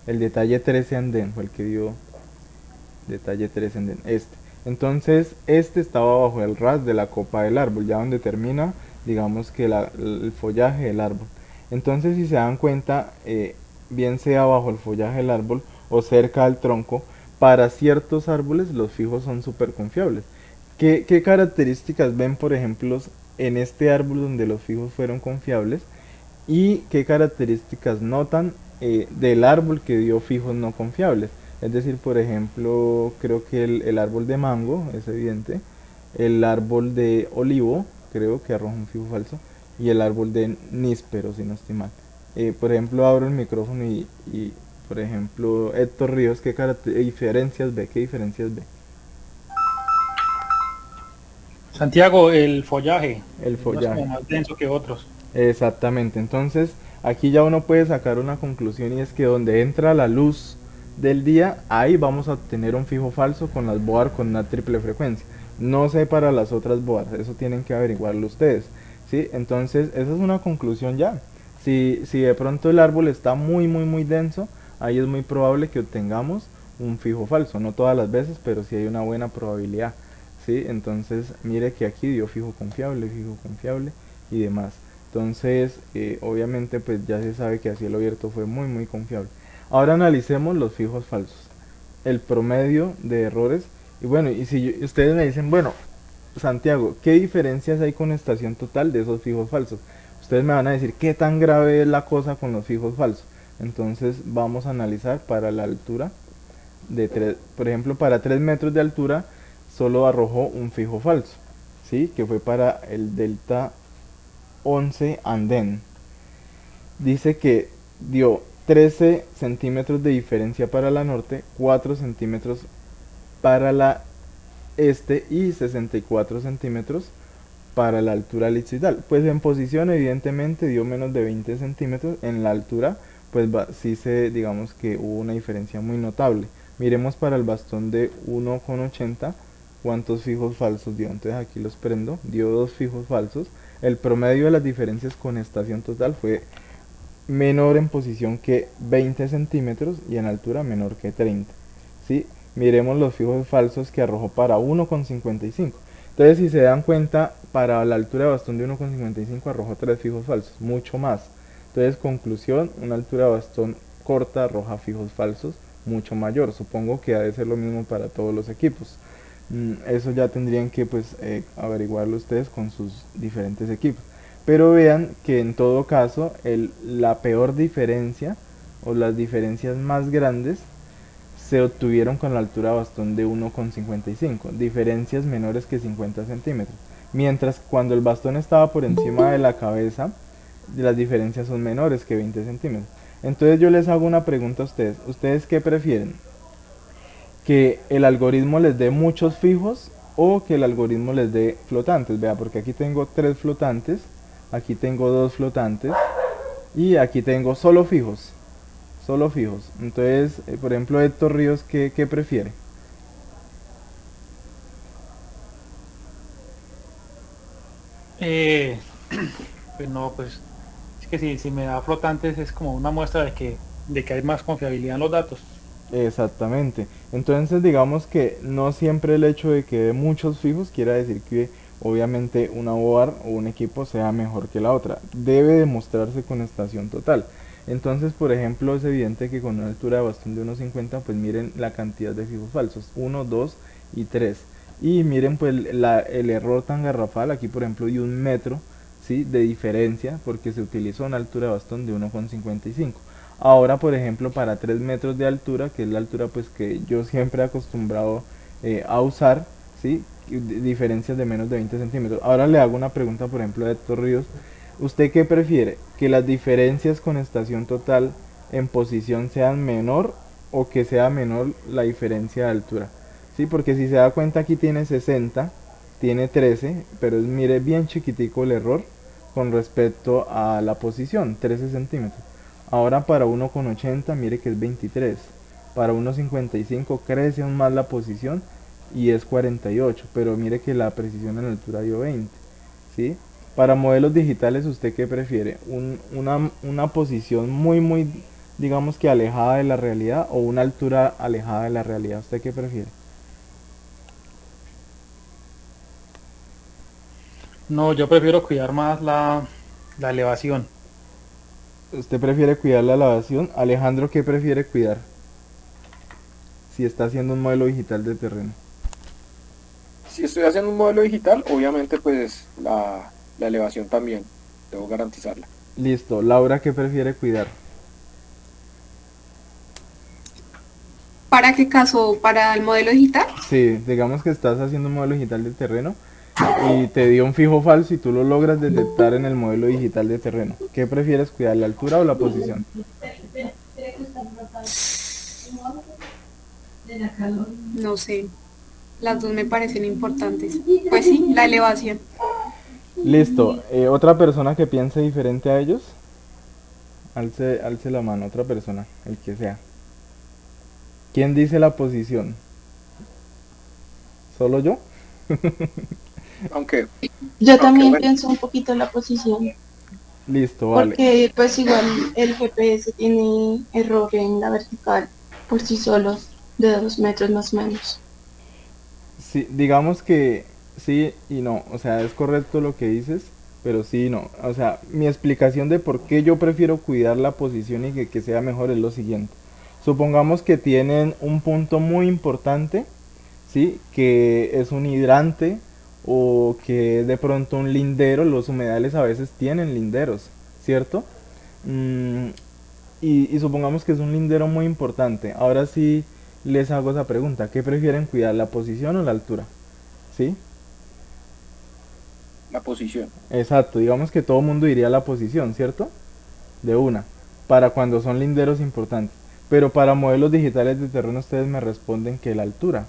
El detalle 13 andén fue el que dio detalle 13 andén, Entonces este estaba bajo el ras de la copa del árbol, ya donde termina, digamos que el follaje del árbol. Entonces si se dan cuenta, bien sea bajo el follaje del árbol o cerca al tronco, para ciertos árboles los fijos son súper confiables. ¿Qué características ven, por ejemplo, en este árbol donde los fijos fueron confiables? ¿Y qué características notan del árbol que dio fijos no confiables? Es decir, por ejemplo, creo que el árbol de mango es evidente, el árbol de olivo creo que arroja un fijo falso, y el árbol de níspero, si no estoy mal. Por ejemplo, abro el micrófono y, por ejemplo, Héctor Ríos, ¿qué diferencias ve? ¿Qué diferencias ve? Santiago, el follaje. El Es follaje. como más denso que otros. Exactamente, entonces aquí ya uno puede sacar una conclusión, y es que donde entra la luz del día, ahí vamos a obtener un fijo falso con las board con una triple frecuencia. No sé para las otras board, eso tienen que averiguarlo ustedes, ¿sí? Entonces esa es una conclusión ya. Si de pronto el árbol está muy denso, ahí es muy probable que obtengamos un fijo falso, no todas las veces, pero sí hay una buena probabilidad, ¿sí? Entonces mire que aquí dio fijo confiable y demás. Entonces, obviamente, pues ya se sabe que a cielo abierto fue muy confiable. Ahora analicemos los fijos falsos, el promedio de errores. Y bueno, y si ustedes me dicen, bueno, Santiago, ¿qué diferencias hay con estación total de esos fijos falsos? Ustedes me van a decir qué tan grave es la cosa con los fijos falsos. Entonces, vamos a analizar para la altura de 3, por ejemplo, para 3 metros de altura, solo arrojó un fijo falso, ¿sí? Que fue para el delta 11 andén. Dice que dio 13 centímetros de diferencia para la norte, 4 centímetros para la este y 64 centímetros para la altura licital. Pues en posición evidentemente dio menos de 20 centímetros, en la altura pues sí digamos que hubo una diferencia muy notable. Miremos para el bastón de 1,80 cuántos fijos falsos dio. Entonces aquí los prendo, dio 2 fijos falsos. El promedio de las diferencias con estación total fue menor en posición que 20 centímetros y en altura menor que 30. ¿Sí? Miremos los fijos falsos que arrojó para 1,55. Entonces, si se dan cuenta, para la altura de bastón de 1,55 arrojó 3 fijos falsos, mucho más. Entonces, conclusión, una altura de bastón corta arroja fijos falsos mucho mayor. Supongo que ha de ser lo mismo para todos los equipos. Eso ya tendrían que pues averiguarlo ustedes con sus diferentes equipos. Pero vean que en todo caso la peor diferencia o las diferencias más grandes se obtuvieron con la altura de bastón de 1,55, diferencias menores que 50 centímetros. Mientras cuando el bastón estaba por encima de la cabeza, las diferencias son menores que 20 centímetros. Entonces yo les hago una pregunta a ustedes. ¿Ustedes qué prefieren? ¿Que el algoritmo les dé muchos fijos o que el algoritmo les dé flotantes? Vea, porque aquí tengo 3 flotantes, aquí tengo 2 flotantes y aquí tengo solo fijos. Solo fijos. Entonces, por ejemplo, Héctor Ríos, ¿qué prefiere? Pues no, pues es que si me da flotantes es como una muestra de que hay más confiabilidad en los datos. Exactamente. Entonces digamos que no siempre el hecho de que dé muchos fijos quiere decir que obviamente una board o un equipo sea mejor que la otra. Debe demostrarse con estación total. Entonces, por ejemplo, es evidente que con una altura de bastón de 1,50, pues miren la cantidad de fijos falsos, 1, 2 y 3. Y miren pues el error tan garrafal, aquí por ejemplo, de 1 metro, ¿sí? De diferencia, porque se utilizó una altura de bastón de 1,55. Ahora, por ejemplo, para 3 metros de altura, que es la altura pues que yo siempre he acostumbrado a usar, ¿sí? Diferencias de menos de 20 centímetros. Ahora le hago una pregunta, por ejemplo, a Héctor Ríos. ¿Usted qué prefiere? ¿Que las diferencias con estación total en posición sean menor o que sea menor la diferencia de altura? ¿Sí? Porque si se da cuenta aquí tiene 60, tiene 13, pero mire bien chiquitico el error con respecto a la posición, 13 centímetros. Ahora para 1,80 mire que es 23. Para 1,55 crece aún más la posición y es 48, pero mire que la precisión en altura dio 20. ¿Sí? Para modelos digitales, ¿usted qué prefiere? ¿Una posición muy, digamos que alejada de la realidad o una altura alejada de la realidad? ¿Usted qué prefiere? No, yo prefiero cuidar más la elevación. ¿Usted prefiere cuidar la elevación? Alejandro, ¿qué prefiere cuidar? si está haciendo un modelo digital de terreno? Si estoy haciendo un modelo digital, obviamente pues la elevación también, debo garantizarla. Listo. Laura, ¿qué prefiere cuidar? ¿Para qué caso? ¿Para el modelo digital? Sí, digamos que estás haciendo un modelo digital de terreno y te dio un fijo falso y tú lo logras detectar en el modelo digital de terreno. ¿Qué prefieres cuidar, la altura o la posición? No sé. Las dos me parecen importantes. Pues sí, la elevación. Listo. ¿Otra persona que piense diferente a ellos? Alce la mano, otra persona, el que sea. ¿Quién dice la posición? ¿Solo yo? Aunque, Yo también bueno, pienso un poquito en la posición, Listo, vale. porque pues igual el GPS tiene error en la vertical por sí solos de 2 metros más o menos. Sí, digamos que sí y no, o sea, es correcto lo que dices, pero sí y no. O sea, mi explicación de por qué yo prefiero cuidar la posición y que sea mejor es lo siguiente. Supongamos que tienen un punto muy importante, ¿sí? Que es un hidrante o que es de pronto un lindero. Los humedales a veces tienen linderos, ¿cierto? Mm, y supongamos que es un lindero muy importante. Ahora sí les hago esa pregunta. ¿Qué prefieren cuidar, la posición o la altura? ¿Sí? la posición. Exacto. Digamos que todo el mundo diría la posición, ¿cierto? De una. Para cuando son linderos importantes. Pero para modelos digitales de terreno ustedes me responden que la altura.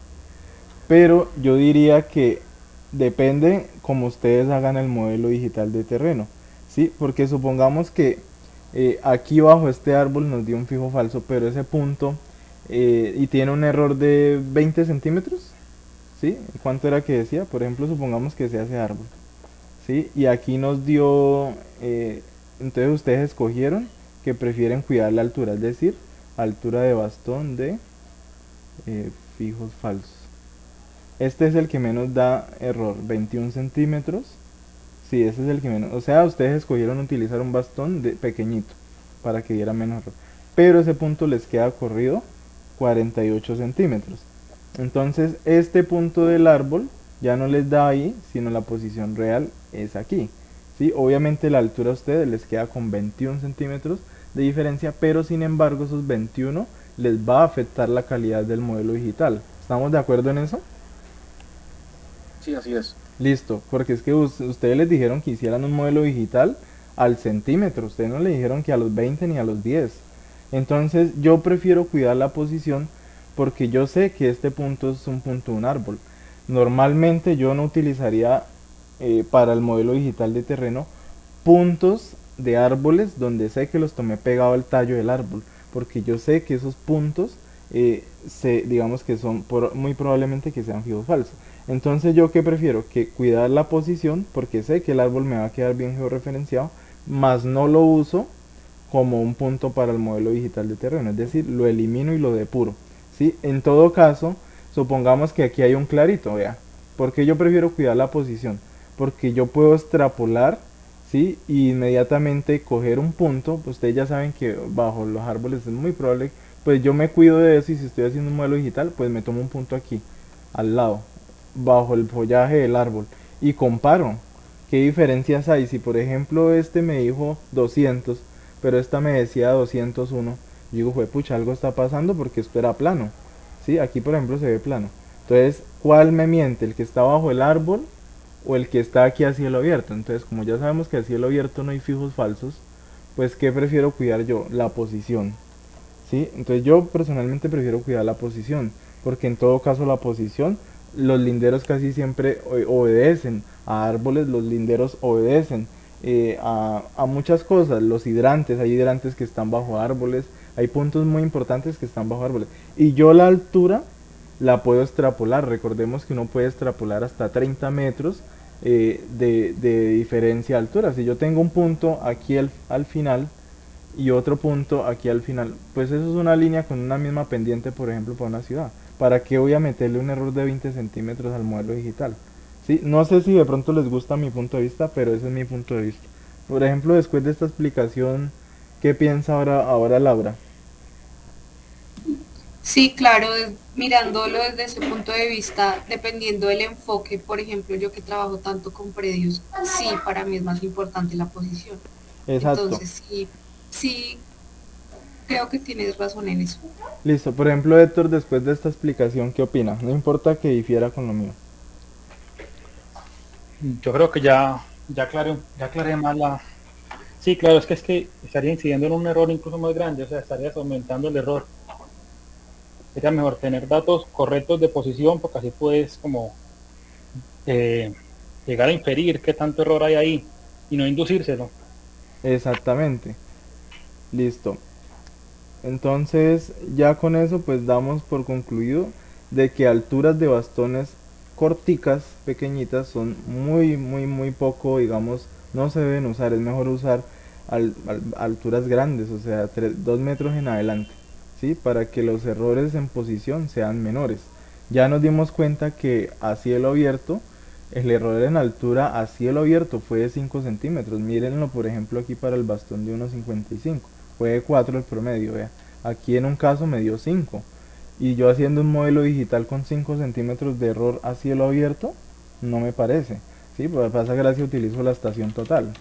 Pero yo diría que depende como ustedes hagan el modelo digital de terreno, ¿sí? Porque supongamos que aquí bajo este árbol nos dio un fijo falso, pero ese punto y tiene un error de 20 centímetros, ¿sí? ¿Cuánto era que decía? Por ejemplo, supongamos que sea ese árbol, ¿sí? Y aquí nos dio, entonces ustedes escogieron que prefieren cuidar la altura, es decir, altura de bastón de fijos falsos. Este es el que menos da error, 21 centímetros. Sí, ese es el que menos. O sea, ustedes escogieron utilizar un bastón de pequeñito para que diera menos error. Pero ese punto les queda corrido 48 centímetros. Entonces, este punto del árbol ya no les da ahí, sino la posición real es aquí. ¿Sí? Obviamente la altura a ustedes les queda con 21 centímetros de diferencia, pero sin embargo esos 21 les va a afectar la calidad del modelo digital. ¿Estamos de acuerdo en eso? Sí, así es. Listo, porque es que ustedes les dijeron que hicieran un modelo digital al centímetro, ustedes no le dijeron que a los 20 ni a los 10. Entonces yo prefiero cuidar la posición porque yo sé que este punto es un punto de un árbol. Normalmente yo no utilizaría para el modelo digital de terreno puntos de árboles donde sé que los tomé pegado al tallo del árbol, porque yo sé que esos puntos digamos que son muy probablemente que sean fijos falsos. Entonces yo que prefiero que cuidar la posición porque sé que el árbol me va a quedar bien georreferenciado, más no lo uso como un punto para el modelo digital de terreno, es decir, lo elimino y lo depuro. ¿Sí? En todo caso, supongamos que aquí hay un clarito, vea, porque yo prefiero cuidar la posición, porque yo puedo extrapolar, ¿sí? Y inmediatamente coger un punto, pues ustedes ya saben que bajo los árboles es muy probable, pues yo me cuido de eso y si estoy haciendo un modelo digital, pues me tomo un punto aquí, al lado, bajo el follaje del árbol y comparo qué diferencias hay. Si por ejemplo este me dijo 200 pero esta me decía 201, yo digo, pucha, algo está pasando porque esto era plano. ¿Sí? Aquí por ejemplo se ve plano. Entonces, ¿cuál me miente? ¿El que está bajo el árbol o el que está aquí a cielo abierto? Entonces, como ya sabemos que a cielo abierto no hay fijos falsos, pues ¿qué prefiero cuidar yo? La posición. ¿Sí? Entonces yo personalmente prefiero cuidar la posición, porque en todo caso la posición, los linderos casi siempre obedecen a árboles, los linderos obedecen a muchas cosas, los hidrantes, hay hidrantes que están bajo árboles, hay puntos muy importantes que están bajo árboles. Y yo la altura la puedo extrapolar, recordemos que uno puede extrapolar hasta 30 metros de diferencia de altura. Si yo tengo un punto aquí al final, y otro punto aquí al final, pues eso es una línea con una misma pendiente, por ejemplo, para una ciudad. ¿Para qué voy a meterle un error de 20 centímetros al modelo digital? ¿Sí? No sé si de pronto les gusta mi punto de vista, pero ese es mi punto de vista. Por ejemplo, después de esta explicación, ¿qué piensa ahora Laura? Sí, claro, mirándolo desde ese punto de vista, dependiendo del enfoque, por ejemplo, yo que trabajo tanto con predios, sí, para mí es más importante la posición. Exacto. Entonces, sí, sí, creo que tienes razón en eso. Listo. Por ejemplo, Héctor, después de esta explicación, ¿qué opina? No importa que difiera con lo mío. Yo creo que ya aclaré más la... Sí, claro, es que estaría incidiendo en un error incluso más grande, o sea, estarías aumentando el error. Sería mejor tener datos correctos de posición porque así puedes como eh, llegar a inferir qué tanto error hay ahí y no inducírselo. Exactamente. Listo. Entonces, ya con eso, pues damos por concluido de que alturas de bastones corticas, pequeñitas, son muy, muy, muy poco, digamos, no se deben usar. Es mejor usar alturas grandes, o sea, 2 metros en adelante, ¿sí? Para que los errores en posición sean menores. Ya nos dimos cuenta que a cielo abierto, el error en altura a cielo abierto fue de 5 centímetros. Mírenlo, por ejemplo, aquí para el bastón de 1,55. Fue de 4 el promedio, vea. Aquí en un caso me dio 5. Y yo haciendo un modelo digital con 5 centímetros de error a cielo abierto, no me parece. ¿Sí? Pues pasa gracia utilizo la estación total.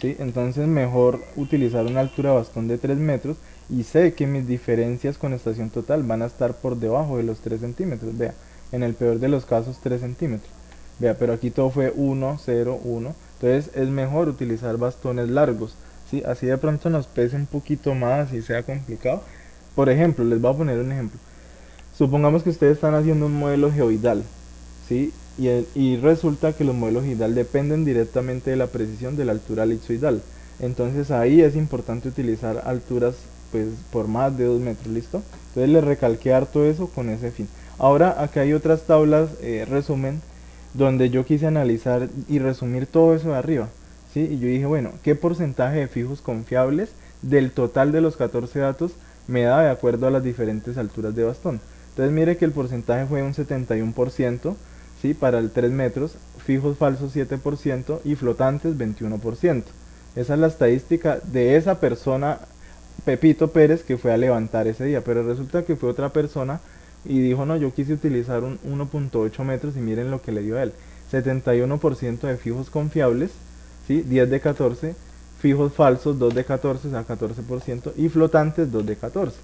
¿Sí? Entonces mejor utilizar una altura de bastón de 3 metros y sé que mis diferencias con estación total van a estar por debajo de los 3 centímetros. Vea, en el peor de los casos 3 centímetros. Vea, pero aquí todo fue 1, 0, 1. Entonces es mejor utilizar bastones largos. ¿Sí? Así de pronto nos pese un poquito más y sea complicado. Por ejemplo, les voy a poner un ejemplo. Supongamos que ustedes están haciendo un modelo geoidal, ¿sí? Y resulta que los modelos geoidal dependen directamente de la precisión de la altura elipsoidal. Entonces ahí es importante utilizar alturas pues por más de 2 metros, ¿listo? Entonces les recalqué harto eso con ese fin. Ahora acá hay otras tablas, resumen, donde yo quise analizar y resumir todo eso de arriba, ¿sí? Y yo dije, bueno, ¿qué porcentaje de fijos confiables del total de los 14 datos me da de acuerdo a las diferentes alturas de bastón? Entonces mire que el porcentaje fue un 71%, ¿sí? Para el 3 metros, fijos falsos 7% y flotantes 21%. Esa es la estadística de esa persona, Pepito Pérez, que fue a levantar ese día, pero resulta que fue otra persona y dijo, no, yo quise utilizar un 1,8 metros y miren lo que le dio a él. 71% de fijos confiables, ¿sí? 10 de 14, fijos falsos 2 de 14, o sea 14%, y flotantes 2 de 14.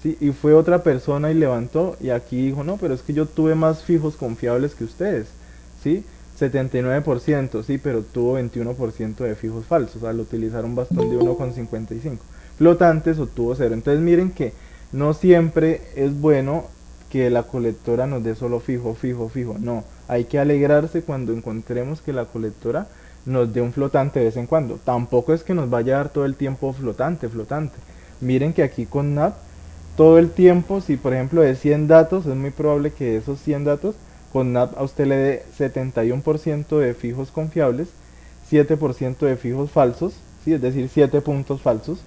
¿Sí? Y fue otra persona y levantó y aquí dijo, no, pero es que yo tuve más fijos confiables que ustedes, ¿sí? 79%, sí, pero tuvo 21% de fijos falsos al utilizar un bastón de 1,55. Flotantes obtuvo 0. Entonces miren que no siempre es bueno que la colectora nos dé solo fijo, fijo, fijo. No, hay que alegrarse cuando encontremos que la colectora nos dé un flotante de vez en cuando. Tampoco es que nos vaya a dar todo el tiempo flotante, flotante. Miren que aquí con NAP todo el tiempo, si por ejemplo de 100 datos, es muy probable que de esos 100 datos con NAP a usted le dé 71% de fijos confiables, 7% de fijos falsos, ¿sí? Es decir, 7 puntos falsos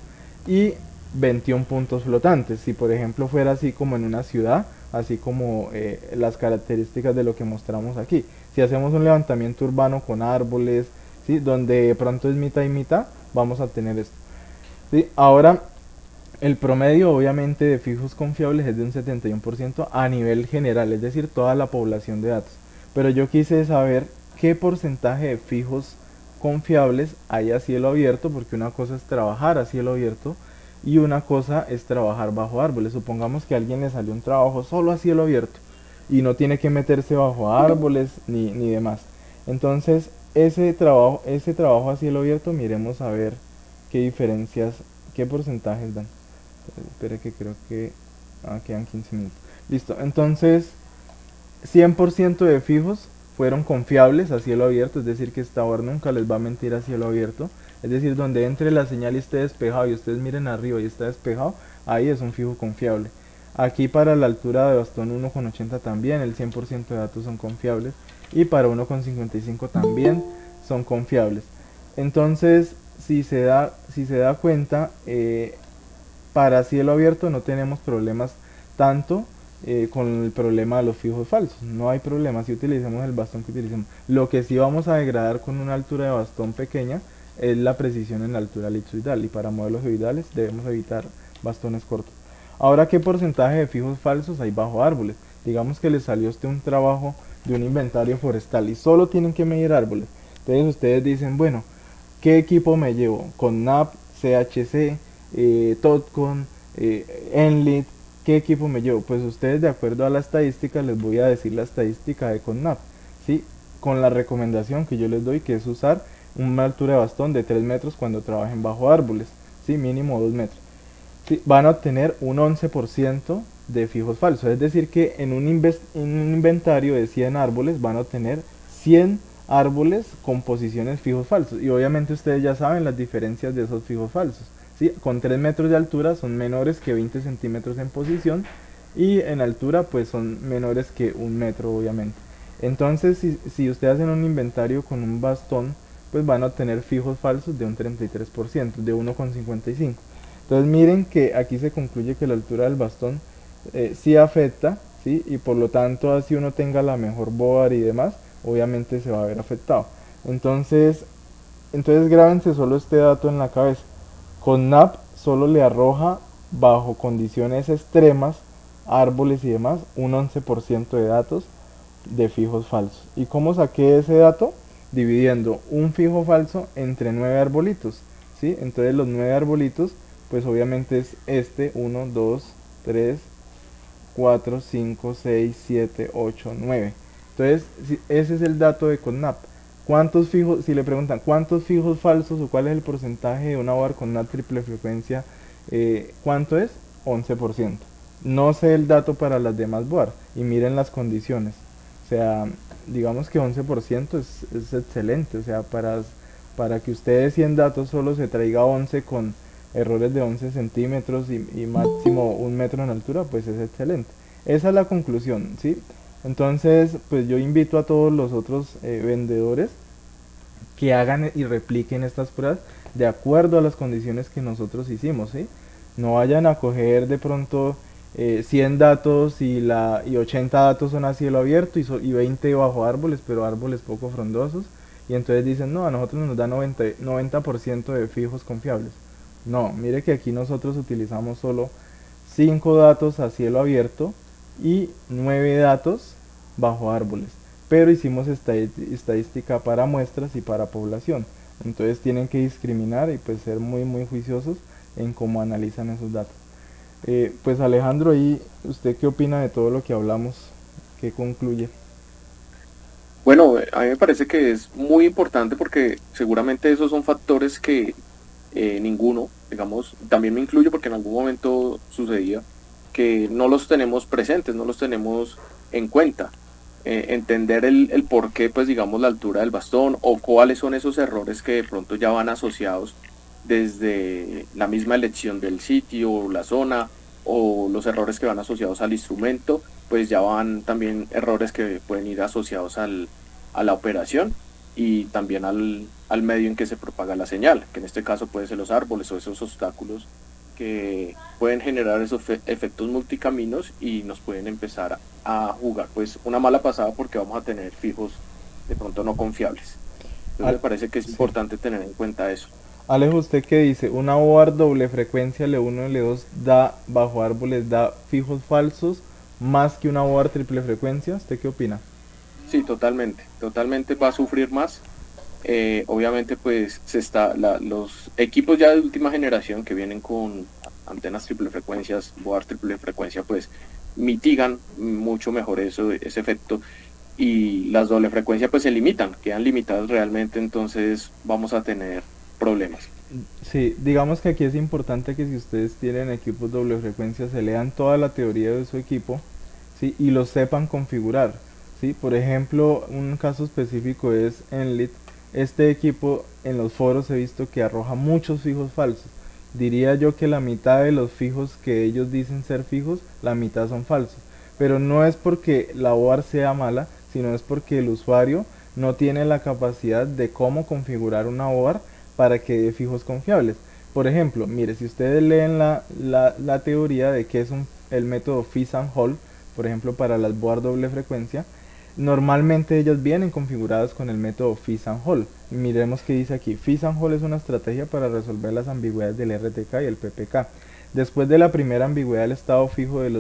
y 21 puntos flotantes. Si por ejemplo fuera así como en una ciudad, así como las características de lo que mostramos aquí. Si hacemos un levantamiento urbano con árboles, ¿sí? Donde de pronto es mitad y mitad, vamos a tener esto. ¿Sí? Ahora, el promedio obviamente de fijos confiables es de un 71% a nivel general, es decir, toda la población de datos. Pero yo quise saber qué porcentaje de fijos confiables hay a cielo abierto, porque una cosa es trabajar a cielo abierto y una cosa es trabajar bajo árboles. Supongamos que a alguien le salió un trabajo solo a cielo abierto y no tiene que meterse bajo árboles ni demás. Entonces, ese trabajo a cielo abierto, miremos a ver qué diferencias, qué porcentajes dan. Espere que creo que quedan 15 minutos. Listo, entonces 100% de fijos fueron confiables a cielo abierto, es decir que esta hora nunca les va a mentir a cielo abierto. Es decir, donde entre la señal y esté despejado y ustedes miren arriba y está despejado, ahí es un fijo confiable. Aquí para la altura de bastón 1,80 también el 100% de datos son confiables y para 1,55 también son confiables. Entonces, si se da cuenta, para cielo abierto no tenemos problemas tanto con el problema de los fijos falsos. No hay problema si utilicemos el bastón que utilicemos. Lo que sí vamos a degradar con una altura de bastón pequeña es la precisión en la altura elipsoidal, y para modelos geoidales debemos evitar bastones cortos. Ahora, ¿qué porcentaje de fijos falsos hay bajo árboles? Digamos que les salió a usted un trabajo de un inventario forestal y solo tienen que medir árboles. Entonces ustedes dicen, bueno, ¿qué equipo me llevo? Con NAP, CHC, TOTCON, Enlit, ¿qué equipo me llevo? Pues ustedes, de acuerdo a la estadística, les voy a decir la estadística de CONNAP, ¿sí? Con la recomendación que yo les doy, que es usar una altura de bastón de 3 metros cuando trabajen bajo árboles, ¿sí? Mínimo 2 metros. ¿Sí? Van a obtener un 11% de fijos falsos, es decir que en un inventario de 100 árboles van a obtener 100 árboles con posiciones fijos falsos, y obviamente ustedes ya saben las diferencias de esos fijos falsos, ¿sí? Con 3 metros de altura son menores que 20 centímetros en posición, y en altura pues son menores que 1 metro obviamente. Entonces si ustedes hacen un inventario con un bastón, pues van a obtener fijos falsos de un 33%, de 1,55. Entonces miren que aquí se concluye que la altura del bastón sí afecta, ¿sí? Y por lo tanto, así uno tenga la mejor board y demás, obviamente se va a ver afectado. Entonces grábense solo este dato en la cabeza. Con NAP solo le arroja bajo condiciones extremas, árboles y demás, un 11% de datos de fijos falsos. ¿Y cómo saqué ese dato? Dividiendo un fijo falso entre 9 arbolitos, ¿sí? Entonces los 9 arbolitos, pues obviamente es este, 1, 2, 3, 4, 5, 6, 7, 8, 9. Entonces, ese es el dato de CONNAP. ¿Cuántos fijos, si le preguntan cuántos fijos falsos o cuál es el porcentaje de una board con NAP triple frecuencia, ¿cuánto es? 11%. No sé el dato para las demás board y miren las condiciones. O sea, digamos que 11% es excelente. O sea, para que ustedes 100 datos solo se traiga 11 con errores de 11 centímetros y máximo 1 metro en altura, pues es excelente. Esa es la conclusión, ¿sí? Entonces, pues yo invito a todos los otros vendedores que hagan y repliquen estas pruebas de acuerdo a las condiciones que nosotros hicimos, ¿sí? No vayan a coger de pronto 100 datos y 80 datos son a cielo abierto y 20 bajo árboles, pero árboles poco frondosos, y entonces dicen, no, a nosotros nos da 90% de fijos confiables. No, mire que aquí nosotros utilizamos solo 5 datos a cielo abierto y 9 datos bajo árboles, pero hicimos estadística para muestras y para población. Entonces tienen que discriminar y pues ser muy juiciosos en cómo analizan esos datos. Pues Alejandro, ¿y usted qué opina de todo lo que hablamos? ¿Qué concluye? Bueno, a mí me parece que es muy importante porque seguramente esos son factores que ninguno, digamos, también me incluyo porque en algún momento sucedía que no los tenemos presentes, no los tenemos en cuenta. Entender el por qué, pues digamos, la altura del bastón o cuáles son esos errores que de pronto ya van asociados desde la misma elección del sitio, la zona, o los errores que van asociados al instrumento, pues ya van también errores que pueden ir asociados a la operación y también al medio en que se propaga la señal, que en este caso pueden ser los árboles o esos obstáculos que pueden generar esos efectos multicaminos y nos pueden empezar a jugar pues una mala pasada porque vamos a tener fijos de pronto no confiables. Entonces me parece que es importante tener en cuenta eso. Alejo, ¿usted qué dice? ¿Una board doble frecuencia L1 L2 da bajo árboles, da fijos falsos más que una board triple frecuencia? ¿Usted qué opina? Sí, totalmente va a sufrir más. Obviamente pues los equipos ya de última generación que vienen con antenas triple frecuencias, board triple frecuencia, pues mitigan mucho mejor ese efecto, y las doble frecuencia pues se limitan, quedan limitadas realmente, entonces vamos a tener problemas. Sí, digamos que aquí es importante que si ustedes tienen equipos doble frecuencia se lean toda la teoría de su equipo, ¿sí? Y lo sepan configurar, ¿sí? Por ejemplo, un caso específico es Enlit. Este equipo en los foros he visto que arroja muchos fijos falsos. Diría yo que la mitad de los fijos que ellos dicen ser fijos, la mitad son falsos. Pero no es porque la board sea mala, sino es porque el usuario no tiene la capacidad de cómo configurar una board para que dé fijos confiables. Por ejemplo, mire, si ustedes leen la teoría de que es el método Fizz and Hold, por ejemplo, para las board doble frecuencia, normalmente ellas vienen configuradas con el método Fizz and Hold. Miremos qué dice aquí. Fees and Hold es una estrategia para resolver las ambigüedades del RTK y el PPK. Después de la primera ambigüedad, el estado fijo de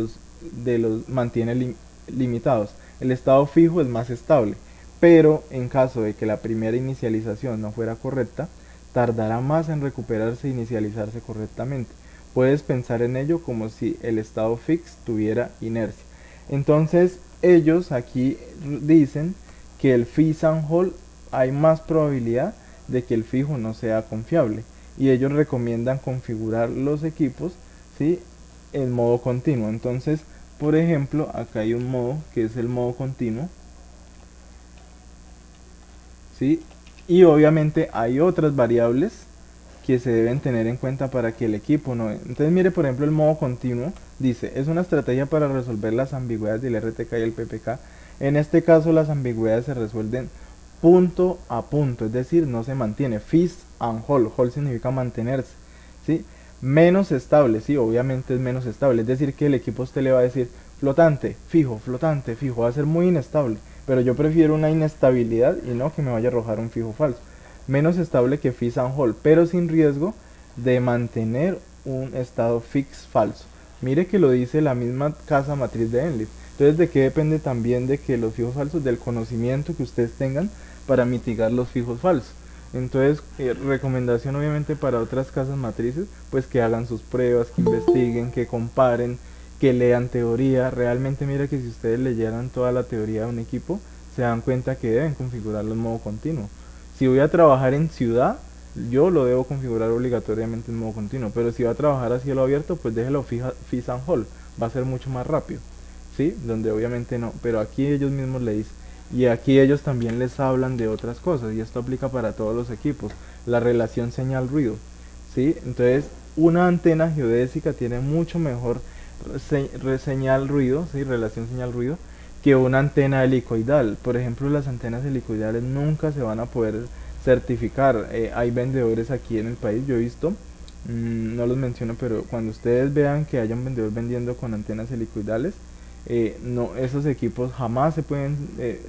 los mantiene limitados. El estado fijo es más estable, pero en caso de que la primera inicialización no fuera correcta, tardará más en recuperarse e inicializarse correctamente. Puedes pensar en ello como si el estado fix tuviera inercia. Entonces, ellos aquí dicen que el Fees and Hold hay más probabilidad de que el fijo no sea confiable, y ellos recomiendan configurar los equipos, ¿sí?, en modo continuo. Entonces, por ejemplo, acá hay un modo que es el modo continuo, ¿sí? Y obviamente hay otras variables que se deben tener en cuenta para que el equipo no... Entonces mire, por ejemplo, el modo continuo dice, es una estrategia para resolver las ambigüedades del RTK y el PPK. En este caso las ambigüedades se resuelven punto a punto, es decir, no se mantiene. Fees and Hold, hold significa mantenerse, ¿sí? Menos estable, sí, obviamente es menos estable, es decir, que el equipo a usted le va a decir flotante, fijo, va a ser muy inestable, pero yo prefiero una inestabilidad y no que me vaya a arrojar un fijo falso. Menos estable que Fees and Hold, pero sin riesgo de mantener un estado fix falso. Mire que lo dice la misma casa matriz de Enlist. Entonces, ¿de qué depende también de que los fijos falsos? Del conocimiento que ustedes tengan para mitigar los fijos falsos. Entonces, recomendación obviamente para otras casas matrices, pues que hagan sus pruebas, que investiguen, que comparen, que lean teoría. Realmente mira que si ustedes leyeran toda la teoría de un equipo, se dan cuenta que deben configurarlo en modo continuo. Si voy a trabajar en ciudad, yo lo debo configurar obligatoriamente en modo continuo, pero si va a trabajar a cielo abierto, pues déjelo Fees and Hold, va a ser mucho más rápido, ¿sí? Donde obviamente no, pero aquí ellos mismos le dicen. Y aquí ellos también les hablan de otras cosas, y esto aplica para todos los equipos, la relación señal-ruido, ¿sí? Entonces, una antena geodésica tiene mucho mejor señal-ruido, ¿sí?, relación señal-ruido, que una antena helicoidal. Por ejemplo, las antenas helicoidales nunca se van a poder certificar. Hay vendedores aquí en el país, yo he visto, no los menciono, pero cuando ustedes vean que haya un vendedor vendiendo con antenas helicoidales, no, esos equipos jamás se pueden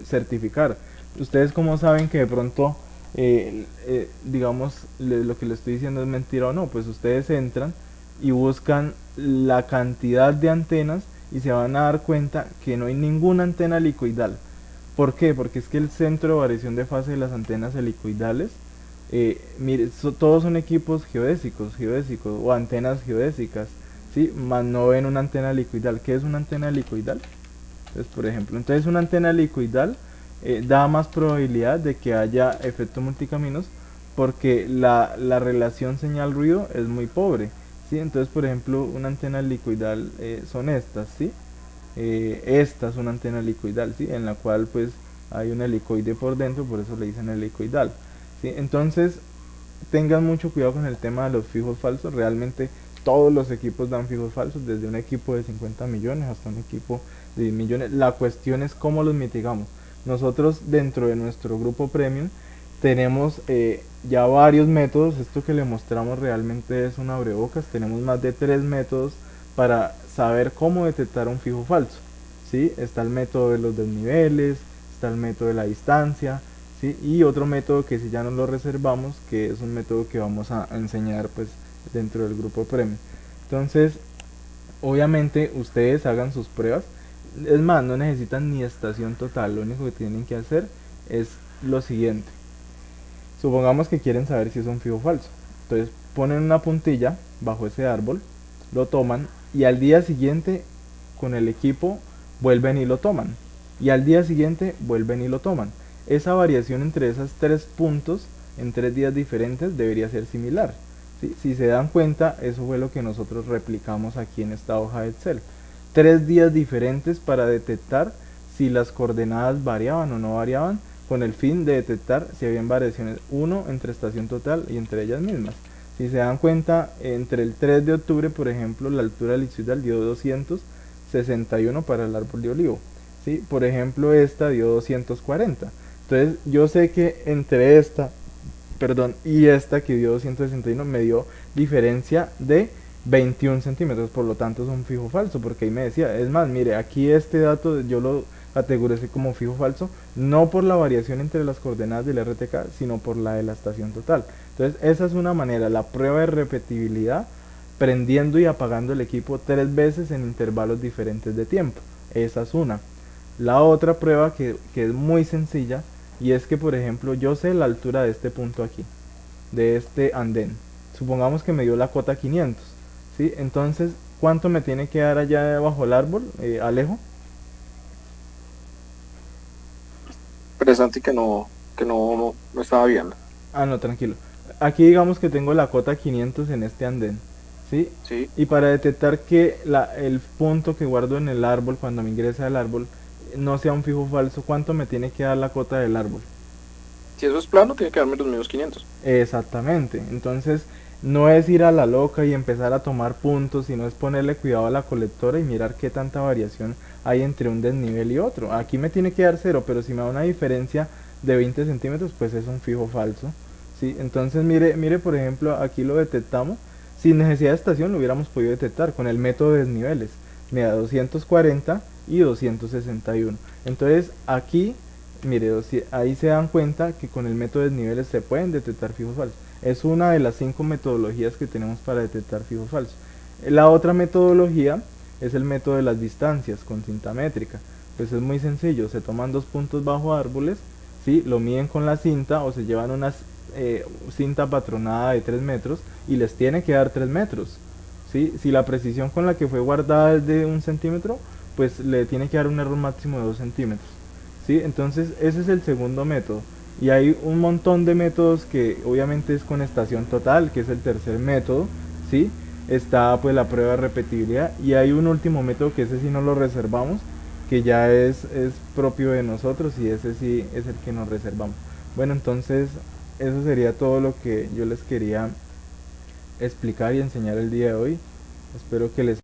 certificar. Ustedes como saben que de pronto digamos lo que les estoy diciendo es mentira o no, pues ustedes entran y buscan la cantidad de antenas y se van a dar cuenta que no hay ninguna antena helicoidal. ¿Por qué? Porque es que el centro de variación de fase de las antenas helicoidales, mire, todos son equipos geodésicos o antenas geodésicas, ¿sí? Más no ven una antena helicoidal. ¿Qué es una antena helicoidal? Entonces, por ejemplo, una antena helicoidal da más probabilidad de que haya efecto multicaminos, porque la relación señal-ruido es muy pobre, ¿sí? Entonces, por ejemplo, una antena helicoidal son estas, ¿sí? Esta es una antena helicoidal, ¿sí?, en la cual pues hay un helicoide por dentro, por eso le dicen helicoidal, ¿sí? Entonces, tengan mucho cuidado con el tema de los fijos falsos. Realmente todos los equipos dan fijos falsos, desde un equipo de 50 millones hasta un equipo de 10 millones. La cuestión es cómo los mitigamos. Nosotros dentro de nuestro grupo premium tenemos ya varios métodos. Esto que le mostramos realmente es un abrebocas. Tenemos más de 3 métodos para saber cómo detectar un fijo falso, ¿sí? Está el método de los desniveles, está el método de la distancia, ¿sí? Y otro método que si ya nos lo reservamos, que es un método que vamos a enseñar pues dentro del grupo premium. Entonces, obviamente ustedes hagan sus pruebas. Es más, no necesitan ni estación total, lo único que tienen que hacer es lo siguiente. Supongamos que quieren saber si es un fijo falso. Entonces ponen una puntilla bajo ese árbol, lo toman y al día siguiente con el equipo vuelven y lo toman. Y al día siguiente vuelven y lo toman. Esa variación entre esos 3 puntos en 3 días diferentes debería ser similar, ¿sí? Si se dan cuenta, eso fue lo que nosotros replicamos aquí en esta hoja de Excel. 3 días diferentes para detectar si las coordenadas variaban o no variaban, con el fin de detectar si habían variaciones, uno entre estación total y entre ellas mismas. Si se dan cuenta, entre el 3 de octubre, por ejemplo, la altura helicoidal dio 261 para el árbol de olivo, ¿sí? Por ejemplo, esta dio 240. Entonces, yo sé que entre esta, y esta que dio 261 me dio diferencia de 21 centímetros, por lo tanto es un fijo falso, porque ahí me decía, es más, mire, aquí este dato yo lo categorice como fijo falso, no por la variación entre las coordenadas del RTK, sino por la de la estación total. Entonces esa es una manera, la prueba de repetibilidad, prendiendo y apagando el equipo 3 veces en intervalos diferentes de tiempo. Esa es una. La otra prueba que es muy sencilla, y es que por ejemplo yo sé la altura de este punto aquí, de este andén. Supongamos que me dio la cota 500, ¿sí? Entonces, ¿cuánto me tiene que dar allá bajo el árbol, Alejo? Interesante que no estaba viendo. Ah, no, tranquilo. Aquí digamos que tengo la cota 500 en este andén, ¿sí? Sí. Y para detectar que el punto que guardo en el árbol cuando me ingresa al árbol no sea un fijo falso, ¿cuánto me tiene que dar la cota del árbol? Si eso es plano, tiene que darme los mismos 500. Exactamente. Entonces, no es ir a la loca y empezar a tomar puntos, sino es ponerle cuidado a la colectora y mirar qué tanta variación hay entre un desnivel y otro. Aquí me tiene que dar 0, pero si me da una diferencia de 20 centímetros, pues es un fijo falso, ¿sí? Entonces, mire por ejemplo, aquí lo detectamos. Sin necesidad de estación lo hubiéramos podido detectar con el método de desniveles. Mira, 240 y 261. Entonces, aquí, mire, ahí se dan cuenta que con el método de desniveles se pueden detectar fijos falsos. Es una de las 5 metodologías que tenemos para detectar fijos falsos. La otra metodología es el método de las distancias con cinta métrica. Pues es muy sencillo, se toman 2 puntos bajo árboles, ¿sí? Lo miden con la cinta o se llevan una cinta patronada de 3 metros y les tiene que dar 3 metros. ¿Sí? Si la precisión con la que fue guardada es de 1 centímetro, pues le tiene que dar un error máximo de 2 centímetros. ¿Sí? Entonces ese es el segundo método. Y hay un montón de métodos que obviamente es con estación total, que es el tercer método, ¿sí? Está pues la prueba de repetibilidad y hay un último método que ese sí no lo reservamos, que ya es propio de nosotros y ese sí es el que nos reservamos. Bueno, entonces eso sería todo lo que yo les quería explicar y enseñar el día de hoy. Espero que les